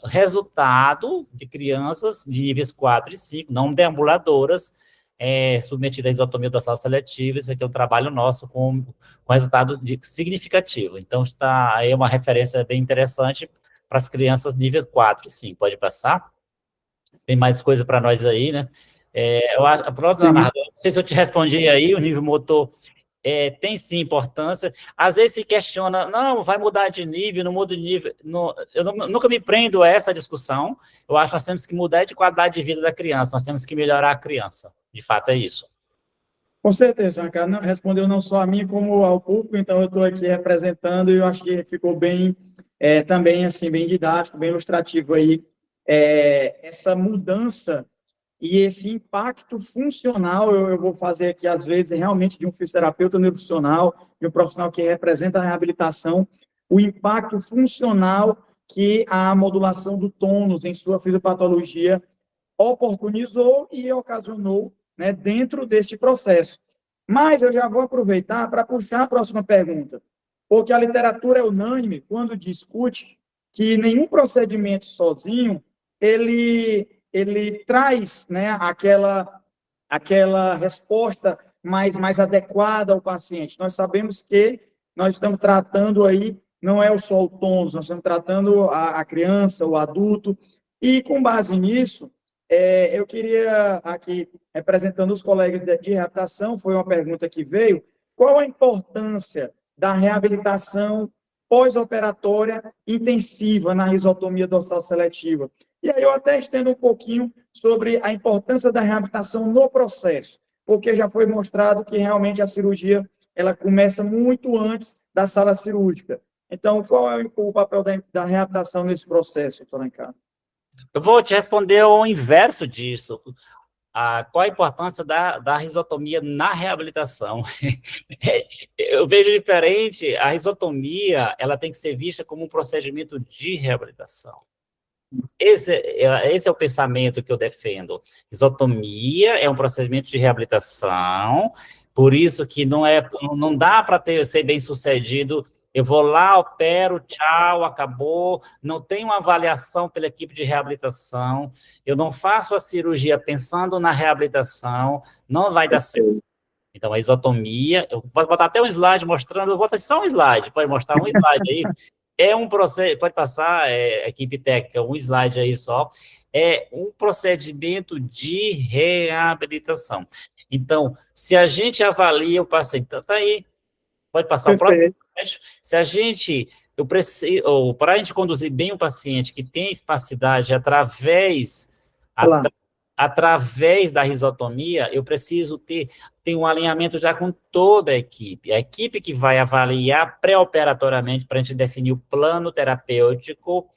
resultado de crianças de níveis 4 e 5, não deambuladoras, submetidas à isotomia da célula seletiva. Isso aqui é um trabalho nosso com resultado significativo. Então, está aí uma referência bem interessante para as crianças nível 4 e 5. Pode passar? Tem mais coisa para nós aí, né? Pronto, Leonardo, não sei se eu te respondi aí, o nível motor tem sim importância. Às vezes se questiona, não, vai mudar de nível, não muda de nível. Eu nunca me prendo a essa discussão. Eu acho que nós temos que mudar de qualidade de vida da criança, nós temos que melhorar a criança. De fato, é isso. Com certeza, Ricardo, respondeu não só a mim, como ao público, então eu estou aqui representando, e eu acho que ficou bem, também, assim, bem didático, bem ilustrativo aí, essa mudança e esse impacto funcional. Eu vou fazer aqui, às vezes, realmente de um fisioterapeuta neurofuncional, de um profissional que representa a reabilitação, o impacto funcional que a modulação do tônus em sua fisiopatologia oportunizou e ocasionou, né, dentro deste processo. Mas eu já vou aproveitar para puxar a próxima pergunta, porque a literatura é unânime quando discute que nenhum procedimento sozinho, ele traz, né, aquela resposta mais adequada ao paciente. Nós sabemos que nós estamos tratando aí, não é só o tônus, nós estamos tratando a criança, o adulto, e com base nisso, eu queria aqui, representando os colegas de reabilitação, foi uma pergunta que veio, qual a importância da reabilitação pós-operatória intensiva na risotomia dorsal seletiva? E aí eu até estendo um pouquinho sobre a importância da reabilitação no processo, porque já foi mostrado que realmente a cirurgia ela começa muito antes da sala cirúrgica. Então, qual é o papel da reabilitação nesse processo, doutor Ricardo? Eu vou te responder ao inverso disso. Qual a importância da risotomia na reabilitação? Eu vejo diferente, a risotomia, ela tem que ser vista como um procedimento de reabilitação. Esse é o pensamento que eu defendo. Risotomia é um procedimento de reabilitação, por isso que não dá para ser bem sucedido. Eu vou lá, opero, tchau, acabou. Não tem uma avaliação pela equipe de reabilitação. Eu não faço a cirurgia pensando na reabilitação. Não vai dar certo. Então, a isotomia, eu posso botar até um slide mostrando, eu vou botar só um slide, pode mostrar um slide aí. É um processo, pode passar, equipe técnica, um slide aí só. É um procedimento de reabilitação. Então, se a gente avalia o paciente, tá aí, pode passar o próximo slide. Se a gente, para a gente conduzir bem o paciente que tem espacidade através da risotomia, eu preciso ter um alinhamento já com toda a equipe que vai avaliar pré-operatoriamente para a gente definir o plano terapêutico,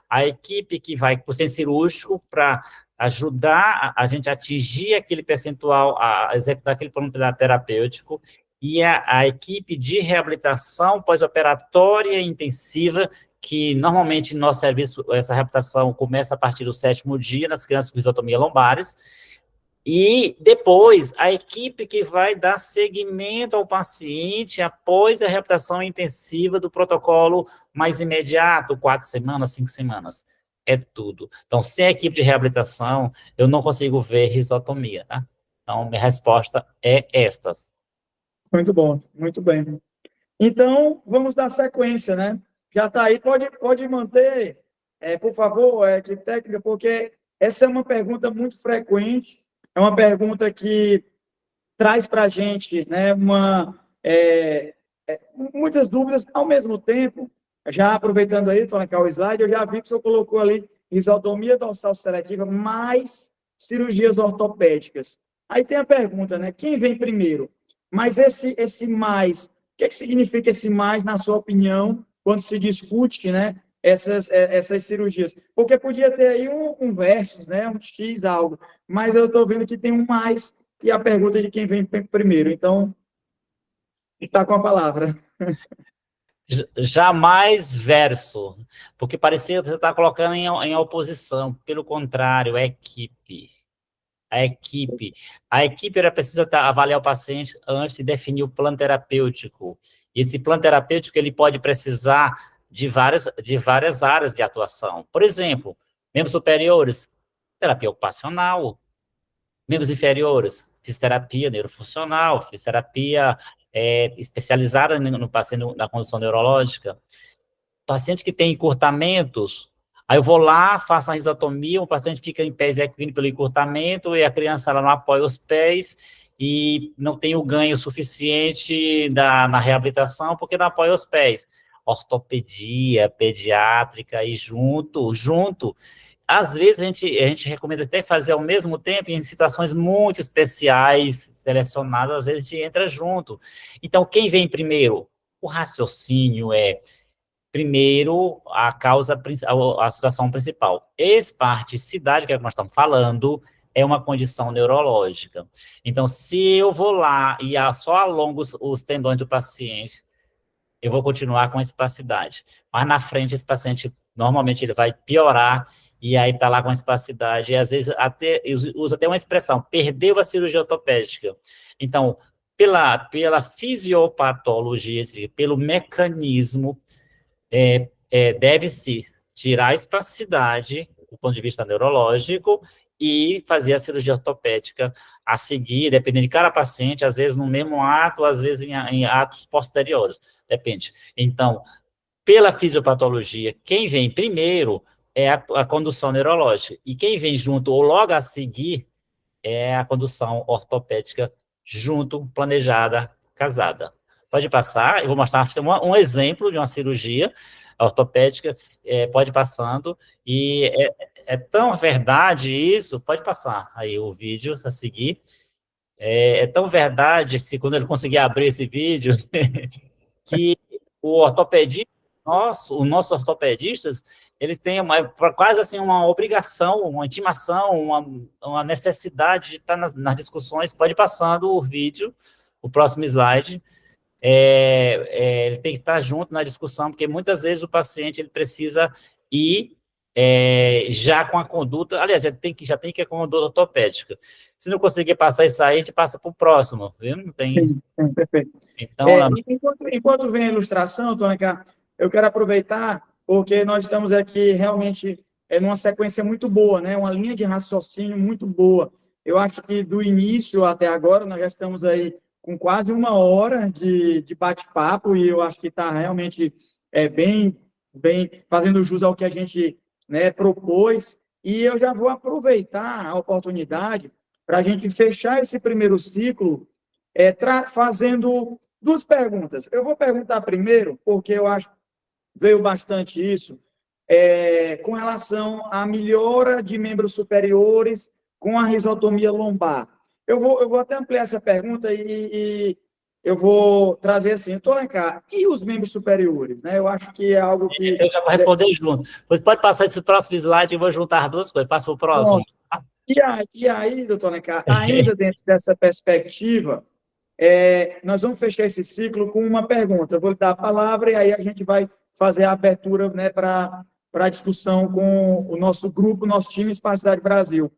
a equipe que vai para o centro cirúrgico para ajudar a gente a atingir aquele percentual, a executar aquele plano terapêutico, e a equipe de reabilitação pós-operatória intensiva, que normalmente no nosso serviço, essa reabilitação começa a partir do 7º dia, nas crianças com isotomia lombares, e depois a equipe que vai dar seguimento ao paciente após a reabilitação intensiva do protocolo mais imediato, 4 semanas, 5 semanas, é tudo. Então, sem a equipe de reabilitação, eu não consigo ver risotomia, tá? Então, minha resposta é esta. Muito bom, muito bem. Então, vamos dar sequência, né? Já está aí, pode manter, por favor, equipe técnica, porque essa é uma pergunta muito frequente, é uma pergunta que traz para a gente, né, muitas dúvidas ao mesmo tempo. Já aproveitando aí, estou naquele slide, eu já vi que o senhor colocou ali risotomia dorsal seletiva mais cirurgias ortopédicas. Aí tem a pergunta, né? Quem vem primeiro? Mas esse mais, o que significa esse mais, na sua opinião, quando se discute, né, essas cirurgias? Porque podia ter aí um versus, né, um X, algo, mas eu estou vendo que tem um mais, e a pergunta de quem vem primeiro. Então, está com a palavra. Jamais verso, porque parecia que você está colocando em oposição. Pelo contrário, é equipe. A equipe era precisa avaliar o paciente antes de definir o plano terapêutico. Esse plano terapêutico ele pode precisar de várias áreas de atuação. Por exemplo, membros superiores, terapia ocupacional. Membros inferiores, fisioterapia neurofuncional, fisioterapia especializada no paciente na condição neurológica. Paciente que tem encurtamentos, aí eu vou lá, faço a risotomia, o paciente fica em pés equino pelo encurtamento, e a criança ela não apoia os pés, e não tem o ganho suficiente na reabilitação, porque não apoia os pés. Ortopedia, pediátrica, e junto, às vezes a gente recomenda até fazer ao mesmo tempo, em situações muito especiais, selecionadas, às vezes a gente entra junto. Então, quem vem primeiro? O raciocínio primeiro, a situação principal. Espasticidade, que é o que nós estamos falando, é uma condição neurológica. Então, se eu vou lá e só alongo os tendões do paciente, eu vou continuar com a espasticidade. Mas na frente, esse paciente, normalmente, ele vai piorar, e aí está lá com a espasticidade, e às vezes usa até uma expressão, perdeu a cirurgia ortopédica. Então, pela fisiopatologia, pelo mecanismo, deve-se tirar a espasticidade, do ponto de vista neurológico, e fazer a cirurgia ortopédica a seguir, dependendo de cada paciente, às vezes no mesmo ato, às vezes em atos posteriores, depende. Então, pela fisiopatologia, quem vem primeiro é a condução neurológica, e quem vem junto ou logo a seguir é a condução ortopédica junto, planejada, casada. Pode passar, eu vou mostrar um exemplo de uma cirurgia ortopédica, pode passando, e é tão verdade isso, pode passar aí o vídeo a seguir, é tão verdade, quando ele conseguir abrir esse vídeo, que o ortopedista, os nossos ortopedistas, eles têm quase assim uma obrigação, uma intimação, uma necessidade de estar nas discussões. Pode ir passando o vídeo, o próximo slide. Ele tem que estar junto na discussão, porque muitas vezes o paciente ele precisa ir já com a conduta, aliás, já tem que ir com a conduta ortopédica. Se não conseguir passar isso aí, a gente passa para o próximo, viu? Não tem... Sim, perfeito. Então, Enquanto vem a ilustração, Tônica, eu quero aproveitar, porque nós estamos aqui realmente numa sequência muito boa, né? Uma linha de raciocínio muito boa. Eu acho que do início até agora, nós já estamos aí com quase 1 hora de bate-papo, e eu acho que está realmente bem fazendo jus ao que a gente, né, propôs, e eu já vou aproveitar a oportunidade para a gente fechar esse primeiro ciclo fazendo 2 perguntas. Eu vou perguntar primeiro, porque eu acho que veio bastante isso, com relação à melhora de membros superiores com a risotomia lombar. Eu vou até ampliar essa pergunta e eu vou trazer assim, Tônica, e os membros superiores? Né? Eu acho que é algo que... Eu já vou responder junto. Você pode passar esse próximo slide e eu vou juntar as 2 coisas. Passa para o próximo. E aí, doutor Tônica, ainda dentro dessa perspectiva, nós vamos fechar esse ciclo com uma pergunta. Eu vou lhe dar a palavra e aí a gente vai fazer a abertura, né, para a discussão com o nosso grupo, nosso time Espasticidade Brasil.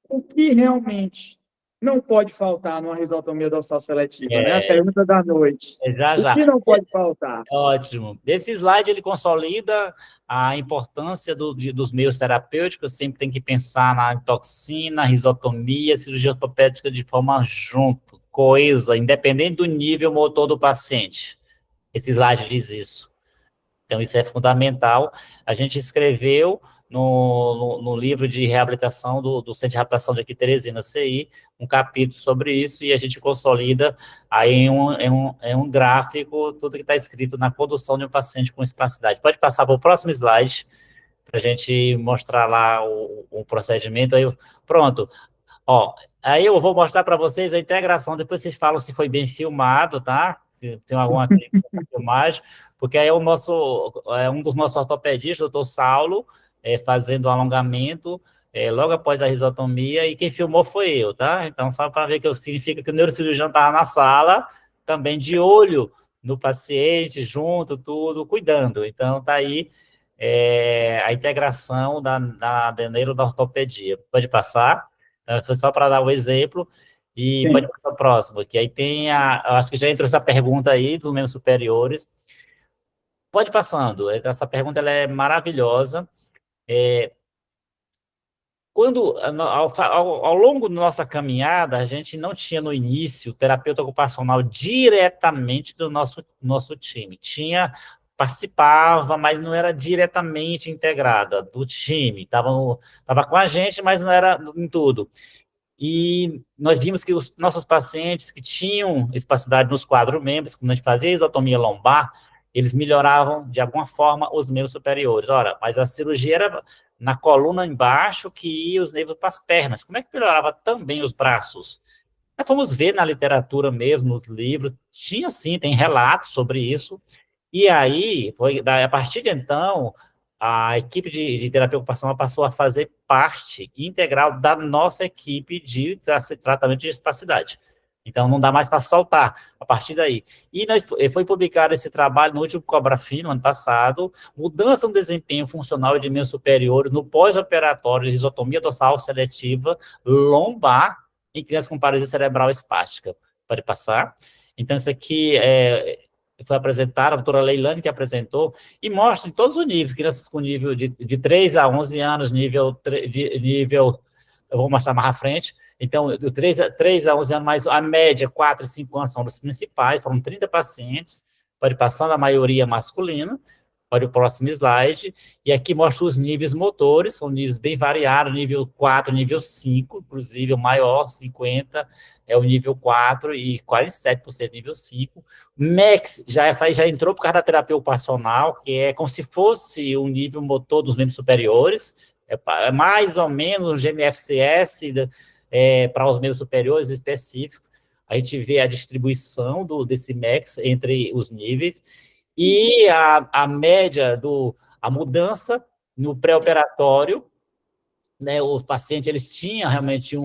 O que realmente não pode faltar numa risotomia dorsal seletiva, né? A pergunta da noite. Já. O que não pode faltar? Ótimo. Esse slide, ele consolida a importância dos meios terapêuticos. Sempre tem que pensar na toxina, risotomia, cirurgia ortopédica de forma junto, coesa, independente do nível motor do paciente. Esse slide diz isso. Então, isso é fundamental. A gente escreveu no livro de reabilitação do Centro de Reabilitação de aqui, Teresina, CI, um capítulo sobre isso, e a gente consolida aí em um gráfico tudo que está escrito na condução de um paciente com espasticidade. Pode passar para o próximo slide, para a gente mostrar lá o procedimento. Aí, pronto. Aí eu vou mostrar para vocês a integração, depois vocês falam se foi bem filmado, tá? Se tem alguma crítica nessa filmagem, porque aí um dos nossos ortopedistas, o doutor Saulo, fazendo o alongamento, logo após a risotomia, e quem filmou foi eu, tá? Então, só para ver que significa que o neurocirurgião estava na sala, também de olho no paciente, junto, tudo, cuidando. Então, tá aí a integração da neuro da ortopedia. Pode passar? Foi só para dar o exemplo, e sim, pode passar o próximo, que aí tem eu acho que já entrou essa pergunta aí dos membros superiores. Pode passando, essa pergunta ela é maravilhosa. Ao longo da nossa caminhada, a gente não tinha no início terapeuta ocupacional diretamente do nosso time. Participava, mas não era diretamente integrada do time. Estava com a gente, mas não era em tudo. E nós vimos que os nossos pacientes que tinham espasticidade nos 4 membros, quando a gente fazia isotomia lombar, eles melhoravam, de alguma forma, os membros superiores. Ora, mas a cirurgia era na coluna embaixo que ia os nervos para as pernas. Como é que melhorava também os braços? Nós fomos ver na literatura mesmo, nos livros, tinha sim, tem relatos sobre isso. E aí, a partir de então, a equipe de terapia ocupacional passou a fazer parte integral da nossa equipe de tratamento de espasticidade. Então, não dá mais para soltar a partir daí. E foi publicado esse trabalho no último CobraFi, no ano passado, mudança no desempenho funcional de membros superiores no pós-operatório de risotomia dorsal seletiva lombar em crianças com paralisia cerebral espástica. Pode passar? Então, isso aqui foi apresentado, a doutora Leilane que apresentou, e mostra em todos os níveis, crianças com nível de 3 a 11 anos, nível, eu vou mostrar mais à frente. Então, de 3 a 11 anos, mais a média, 4 e 5 anos são os principais, foram 30 pacientes, pode passar, a maioria masculina. Olha o próximo slide, e aqui mostra os níveis motores, são níveis bem variados, nível 4, nível 5, inclusive o maior, 50, é o nível 4 e 47% nível 5. MEX, essa aí já entrou por causa da terapia ocupacional, que é como se fosse o nível motor dos membros superiores, é mais ou menos o GMFCS para os membros superiores específicos. A gente vê a distribuição desse MEX entre os níveis, e a média a mudança no pré-operatório, né, o paciente, eles tinham realmente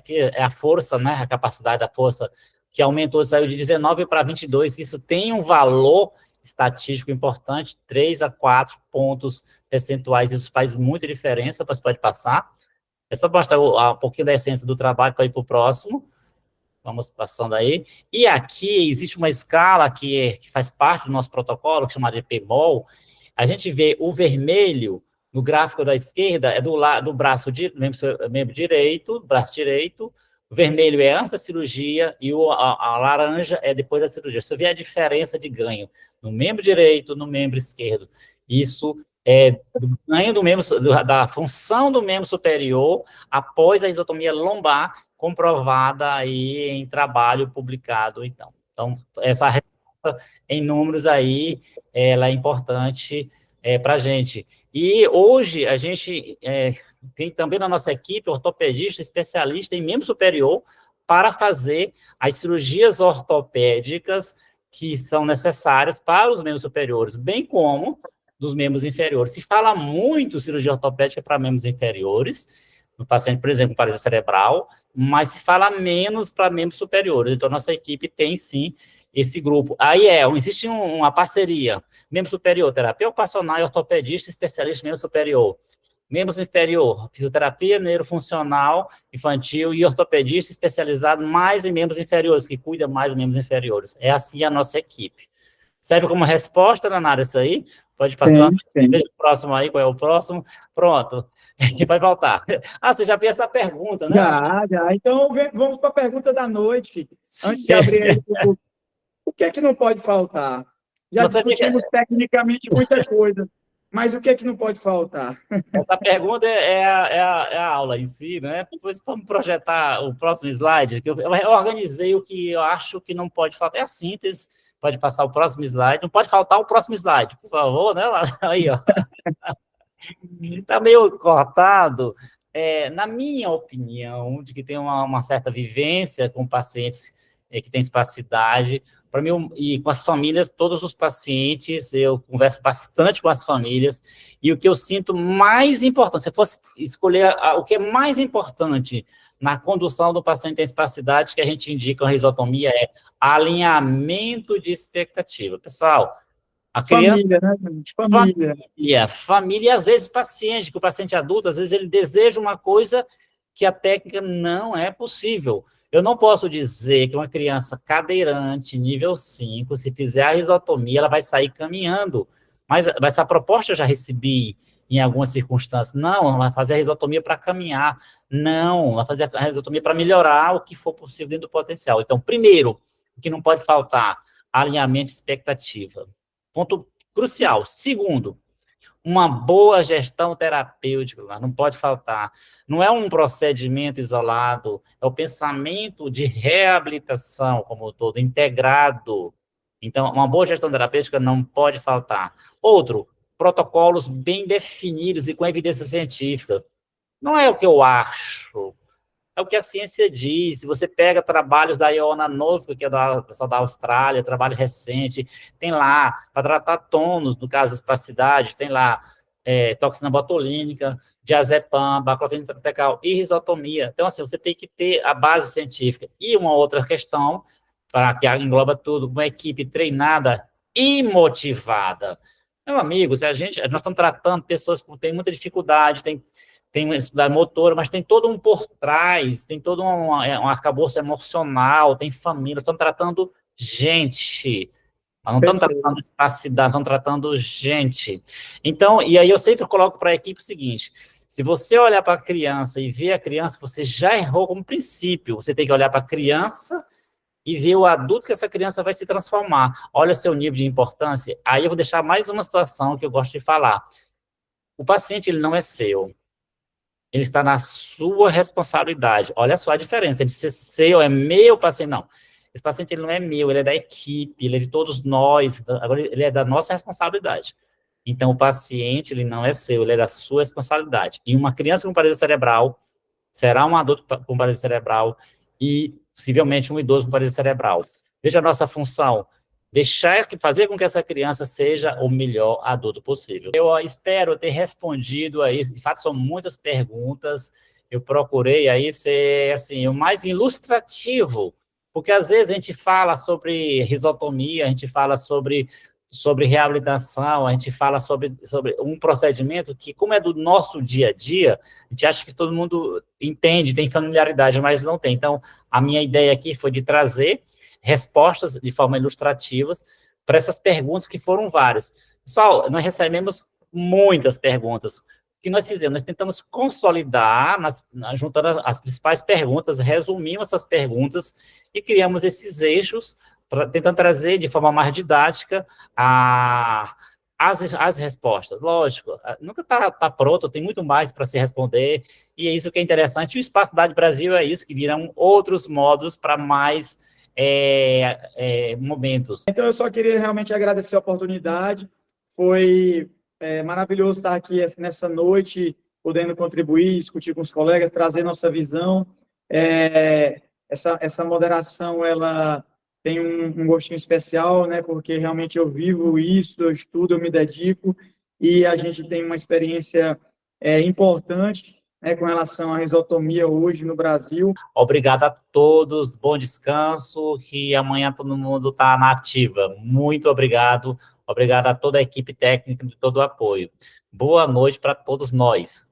que é a força, né, a capacidade da força, que aumentou, saiu de 19 para 22, isso tem um valor estatístico importante, 3 a 4 pontos percentuais, isso faz muita diferença, você pode passar. É só mostrar um pouquinho da essência do trabalho para ir para o próximo. Vamos passando aí. E aqui existe uma escala que faz parte do nosso protocolo, que é chamada de PMOL. A gente vê o vermelho no gráfico da esquerda, é do braço membro direito, braço direito. O vermelho é antes da cirurgia e a laranja é depois da cirurgia. Você vê a diferença de ganho no membro direito, no membro esquerdo. Isso é do ganho do membro, da função do membro superior após a isotomia lombar, comprovada aí em trabalho publicado, então. Então, essa resposta em números aí, ela é importante para a gente. E hoje, a gente tem também na nossa equipe ortopedista especialista em membro superior para fazer as cirurgias ortopédicas que são necessárias para os membros superiores, bem como dos membros inferiores. Se fala muito cirurgia ortopédica para membros inferiores, no paciente, por exemplo, com paralisia cerebral, mas se fala menos para membros superiores. Então, nossa equipe tem, sim, esse grupo. Aí existe uma parceria, membro superior, terapia ocupacional e ortopedista, especialista em membro superior. Membros inferior, fisioterapia neurofuncional infantil e ortopedista especializado mais em membros inferiores, que cuida mais de membros inferiores. É assim a nossa equipe. Serve como resposta, Nanara, isso aí? Pode passar. Sim. Veja o próximo aí, qual é o próximo. Pronto. Vai voltar. Você já fez essa pergunta, né? Já. Então, vamos para a pergunta da noite. Sim. Antes de abrir aí, o que é que não pode faltar? Já discutimos tecnicamente muita coisa, mas o que é que não pode faltar? Essa pergunta é a aula em si, né? Depois vamos projetar o próximo slide, que eu organizei o que eu acho que não pode faltar. É a síntese, pode passar o próximo slide. Não pode faltar o próximo slide, por favor, né? Aí, ó. Está meio cortado. Na minha opinião, de que tem uma certa vivência com pacientes que têm espasticidade, para mim, e com as famílias, todos os pacientes, eu converso bastante com as famílias, e o que eu sinto mais importante, se eu fosse escolher o que é mais importante na condução do paciente em espasticidade, que a gente indica a risotomia, é alinhamento de expectativa. Pessoal, a criança... Família, né, gente? Família, e às vezes paciente, que o paciente adulto, às vezes ele deseja uma coisa que a técnica não é possível. Eu não posso dizer que uma criança cadeirante, nível 5, se fizer a risotomia, ela vai sair caminhando. Mas essa proposta eu já recebi em algumas circunstâncias. Não, ela vai fazer a risotomia para caminhar. Não, ela vai fazer a risotomia para melhorar o que for possível dentro do potencial. Então, primeiro, o que não pode faltar, alinhamento de expectativa. Ponto crucial. Segundo, uma boa gestão terapêutica, não pode faltar. Não é um procedimento isolado, é o pensamento de reabilitação como um todo, integrado. Então, uma boa gestão terapêutica não pode faltar. Outro, protocolos bem definidos e com evidência científica. Não é o que eu acho, é o que a ciência diz. Se você pega trabalhos da Iona Novick, que é da pessoal da Austrália, trabalho recente, tem lá, para tratar tônus, no caso, espasticidade, tem lá toxina botulínica, diazepam, baclofen intratecal e risotomia. Então, assim, você tem que ter a base científica. E uma outra questão, para que engloba tudo, uma equipe treinada e motivada. Meu amigo, nós estamos tratando pessoas que têm muita dificuldade, tem uma dificuldade motora, mas tem todo um por trás, tem todo um arcabouço emocional, tem família, estamos tratando gente, nós não estamos tratando espacidade, estamos tratando gente. Então, e aí eu sempre coloco para a equipe o seguinte, se você olhar para a criança e ver a criança, você já errou como princípio, você tem que olhar para a criança e ver o adulto que essa criança vai se transformar. Olha o seu nível de importância. Aí eu vou deixar mais uma situação que eu gosto de falar. O paciente, ele não é seu. Ele está na sua responsabilidade. Olha só a diferença entre ser seu, é meu paciente. Não, esse paciente ele não é meu, ele é da equipe, ele é de todos nós, agora ele é da nossa responsabilidade. Então, o paciente, ele não é seu, ele é da sua responsabilidade. E uma criança com paralisia cerebral será um adulto com paralisia cerebral e, possivelmente, um idoso com paralisia cerebral. Veja a nossa função. fazer com que essa criança seja o melhor adulto possível. Eu espero ter respondido aí, de fato são muitas perguntas, eu procurei aí ser, assim, o mais ilustrativo, porque às vezes a gente fala sobre risotomia, a gente fala sobre reabilitação, a gente fala sobre um procedimento que, como é do nosso dia a dia, a gente acha que todo mundo entende, tem familiaridade, mas não tem. Então, a minha ideia aqui foi de trazer respostas de forma ilustrativa para essas perguntas que foram várias. Pessoal, nós recebemos muitas perguntas. O que nós fizemos? Nós tentamos consolidar, juntando as principais perguntas, resumimos essas perguntas e criamos esses eixos, tentando trazer de forma mais didática as respostas. Lógico, nunca está pronto, tem muito mais para se responder, e é isso que é interessante. E o Espaço Cidade Brasil é isso, que virão outros modos para mais momentos. Então, eu só queria realmente agradecer a oportunidade. Foi maravilhoso estar aqui nessa noite, podendo contribuir, discutir com os colegas, trazer nossa visão. Essa moderação, ela tem um gostinho especial, né? Porque realmente eu vivo isso, eu estudo, eu me dedico, e a gente tem uma experiência importante, né, com relação à risotomia hoje no Brasil. Obrigado a todos, bom descanso, que amanhã todo mundo está na ativa. Muito obrigado, obrigado a toda a equipe técnica de todo o apoio. Boa noite para todos nós.